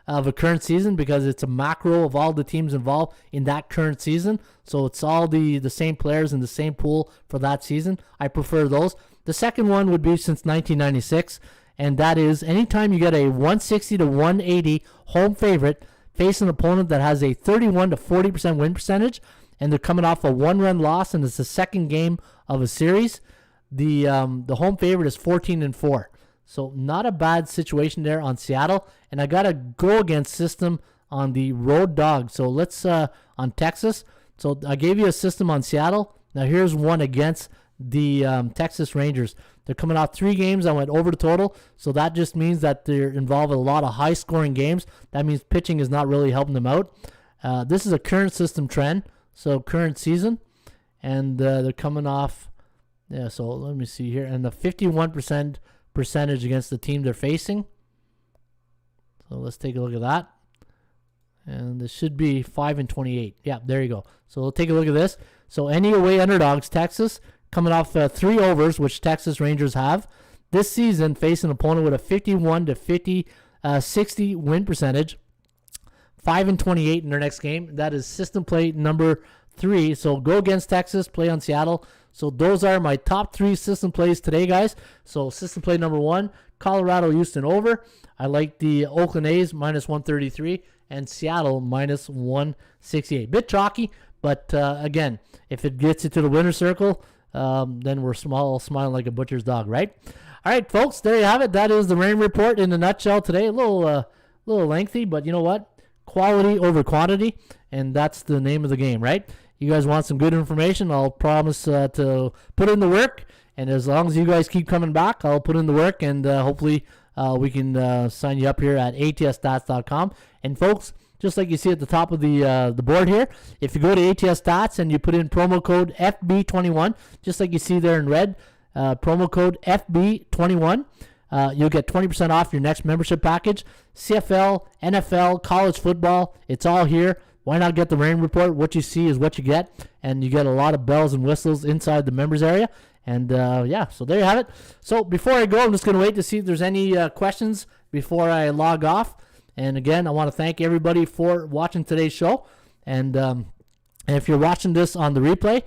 of a current season because it's a macro of all the teams involved in that current season. So it's all the same players in the same pool for that season. I prefer those. The second one would be since 1996, and that is anytime you get a 160 to 180 home favorite face an opponent that has a 31 to 40% win percentage, and they're coming off a one-run loss, and it's the second game of a series. The home favorite is 14-4. So not a bad situation there on Seattle. And I got to go against system on the road dog. So let's on Texas. So I gave you a system on Seattle. Now here's one against the Texas Rangers. They're coming off 3 games. I went over the total. So that just means that they're involved in a lot of high-scoring games. That means pitching is not really helping them out. This is a current system trend. So current season. And they're coming off, yeah, so let me see here. And the 51% percentage against the team they're facing. So let's take a look at that. And this should be 5-28. Yeah, there you go. So we'll take a look at this. So any away underdogs, Texas, coming off 3 overs, which Texas Rangers have this season, face an opponent with a 51 to 60 win percentage, 5-28 in their next game. That is system play number 3. So go against Texas, play on Seattle. So those are my top 3 system plays today, guys. So system play number 1, Colorado Houston over. I like the Oakland A's minus 133 and Seattle minus 168. Bit chalky, but again, if it gets you to the winner's circle, then we're smiling like a butcher's dog, right? All right, folks, there you have it. That is the Raymond Report in a nutshell today. A little lengthy, but you know what? Quality over quantity, and that's the name of the game, right? You guys want some good information, I'll promise to put in the work. And as long as you guys keep coming back, I'll put in the work. And hopefully we can sign you up here at atsstats.com. And folks, just like you see at the top of the board here, if you go to ATS Stats and you put in promo code FB21, just like you see there in red, promo code FB21, you'll get 20% off your next membership package. CFL, NFL, college football, it's all here. Why not get the Raymond Report? What you see is what you get, and you get a lot of bells and whistles inside the members area. And yeah, so there you have it. So before I go, I'm just going to wait to see if there's any questions before I log off. And again, I want to thank everybody for watching today's show. And if you're watching this on the replay,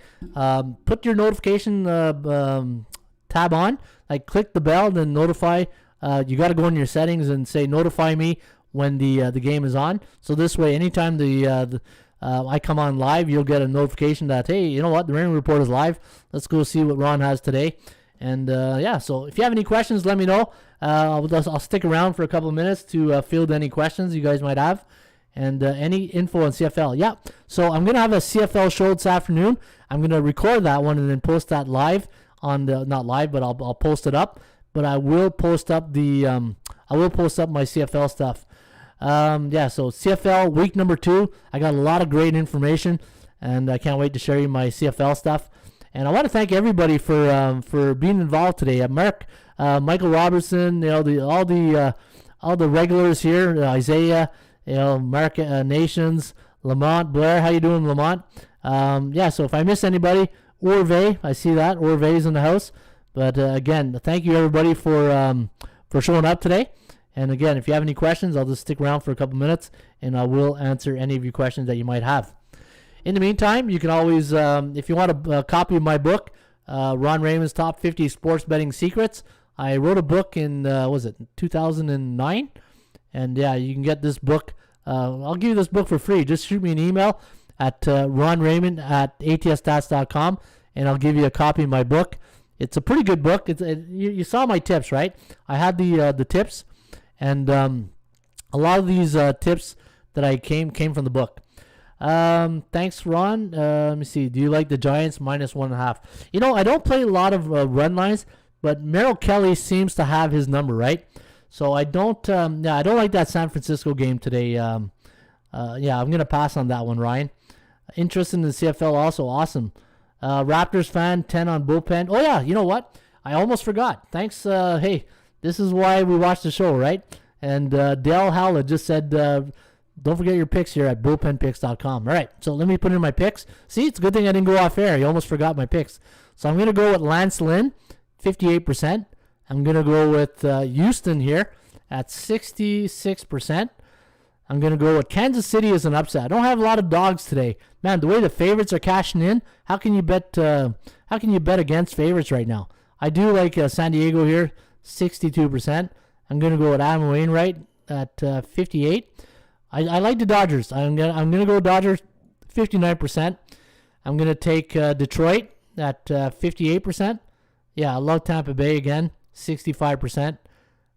put your notification tab on. Like click the bell, then notify. You got to go in your settings and say notify me when the game is on. So this way, anytime I come on live, you'll get a notification that, hey, you know what, the Raymond Report is live. Let's go see what Ron has today. And yeah, so if you have any questions, let me know. I'll stick around for a couple of minutes to field any questions you guys might have. And any info on CFL. Yeah, so I'm going to have a CFL show this afternoon. I'm going to record that one and then post that live on the, not live, but I'll post it up. But I will post up the my CFL stuff. Yeah, so CFL week number 2, I got a lot of great information, and I can't wait to share you my CFL stuff. And I want to thank everybody for being involved today. Mark, Michael Robertson, all the regulars here, Isaiah, Mark Nations, Lamont, Blair, how you doing, Lamont? Yeah, so if I miss anybody, Orve, I see that Orve's in the house. But again, thank you everybody for showing up today. And again, if you have any questions, I'll just stick around for a couple minutes, and I will answer any of your questions that you might have. In the meantime, you can always, if you want a copy of my book, Ron Raymond's Top 50 Sports Betting Secrets, I wrote a book in, 2009? And yeah, you can get this book. I'll give you this book for free. Just shoot me an email at ronraymond@atsstats.com, and I'll give you a copy of my book. It's a pretty good book. You saw my tips, right? I had the tips. And a lot of these tips that I came from the book. Thanks, Ron. Let me see. Do you like the Giants minus 1.5? I don't play a lot of run lines, but Merrill Kelly seems to have his number, right? So I don't. I don't like that San Francisco game today. Yeah, I'm gonna pass on that one, Ryan. Interested in the CFL also. Awesome. Raptors fan, 10 on bullpen. Oh yeah, you know what? I almost forgot. Thanks. Hey. This is why we watch the show, right? And Dale Howlett just said, don't forget your picks here at bullpenpicks.com. All right, so let me put in my picks. See, it's a good thing I didn't go off air. You almost forgot my picks. So I'm going to go with Lance Lynn, 58%. I'm going to go with Houston here at 66%. I'm going to go with Kansas City as an upset. I don't have a lot of dogs today. Man, the way the favorites are cashing in, how can you bet against favorites right now? I do like San Diego here, 62%. I'm going to go with Adam Wainwright at 58. I like the Dodgers. I'm gonna go Dodgers, 59%. I'm going to take Detroit at 58%. Yeah, I love Tampa Bay again, 65%.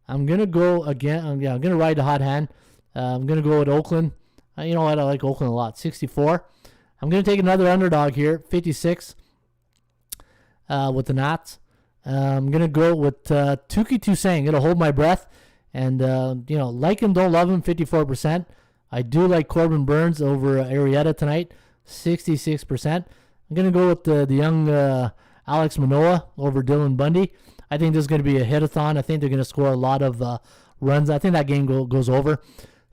I'm going to go again. I'm going to ride the hot hand. I'm going to go with Oakland. You know what? I like Oakland a lot, 64. I'm going to take another underdog here, 56, with the Nats. I'm going to go with Tuki Toussaint. Going to hold my breath. And, like him, don't love him, 54%. I do like Corbin Burns over Arrieta tonight, 66%. I'm going to go with the young Alex Manoah over Dylan Bundy. I think this is going to be a hit-a-thon. I think they're going to score a lot of runs. I think that game goes over.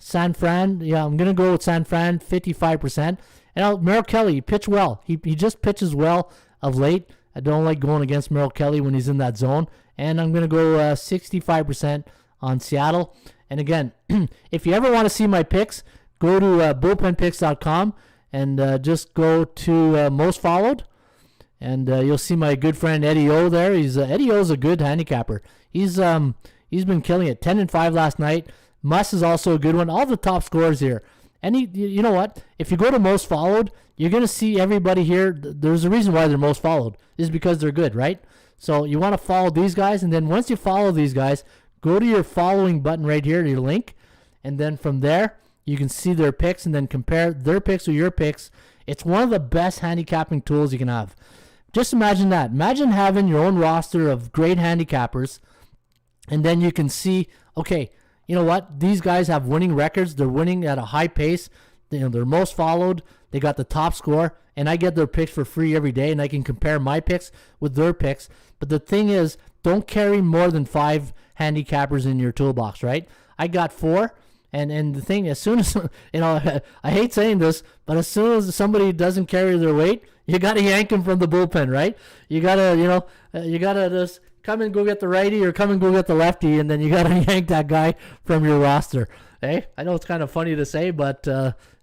San Fran, I'm going to go with San Fran, 55%. And Merrill Kelly, pitch well. He just pitches well of late. I don't like going against Merrill Kelly when he's in that zone. And I'm going to go 65% on Seattle. And again, if you ever want to see my picks, go to bullpenpicks.com and just go to most followed. And you'll see my good friend Eddie O there. Eddie O's a good handicapper. He's been killing it. 10-5 last night. Muss is also a good one. All the top scorers here. And you know what? If you go to most followed, you're going to see everybody here. There's a reason why they're most followed. Is because they're good, right? So you want to follow these guys. And then once you follow these guys, go to your following button right here, your link. And then from there, you can see their picks and then compare their picks with your picks. It's one of the best handicapping tools you can have. Just imagine that. Imagine having your own roster of great handicappers. And then you can see, okay, you know what? These guys have winning records. They're winning at a high pace. They're most followed. They got the top score. And I get their picks for free every day. And I can compare my picks with their picks. But the thing is, don't carry more than 5 handicappers in your toolbox, right? I got 4. And the thing, as soon as, I hate saying this, but as soon as somebody doesn't carry their weight, you got to yank them from the bullpen, right? You got to, you got to just come and go get the righty or come and go get the lefty, and then you got to yank that guy from your roster. Hey, I know it's kind of funny to say, but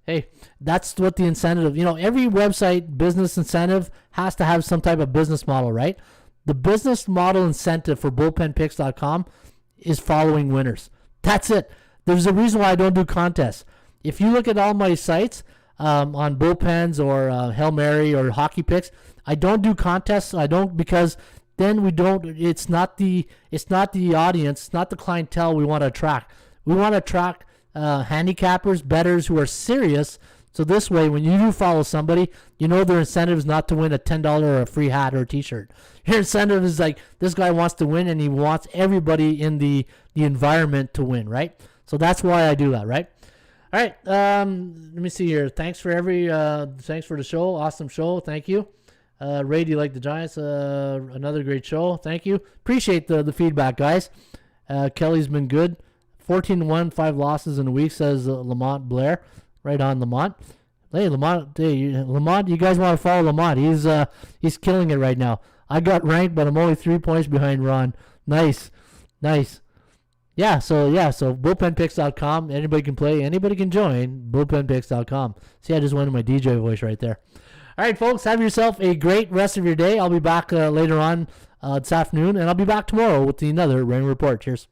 hey, that's what the incentive, every website business incentive has to have some type of business model, right? The business model incentive for bullpenpicks.com is following winners. That's it. There's a reason why I don't do contests. If you look at all my sites on bullpens or Hail Mary or hockey picks, I don't do contests. I don't, because then we don't. It's not the audience, it's not the clientele we want to attract. We want to attract handicappers, bettors who are serious. So this way, when you do follow somebody, their incentive is not to win a $10 or a free hat or a T-shirt. Your incentive is like, this guy wants to win, and he wants everybody in the environment to win, right? So that's why I do that, right? All right, let me see here. Thanks for the show. Awesome show. Thank you. Ray, do you like the Giants? Another great show. Thank you. Appreciate the feedback, guys. Kelly's been good. 14-1, 5 losses in a week, says Lamont Blair. Right on, Lamont. Hey, Lamont. Hey, Lamont, you guys want to follow Lamont? He's killing it right now. I got ranked, but I'm only 3 points behind Ron. Nice. Yeah, so bullpenpicks.com. Anybody can play. Anybody can join. Bullpenpicks.com. See, I just went in my DJ voice right there. All right, folks, have yourself a great rest of your day. I'll be back later on this afternoon, and I'll be back tomorrow with another Raymond Report. Cheers.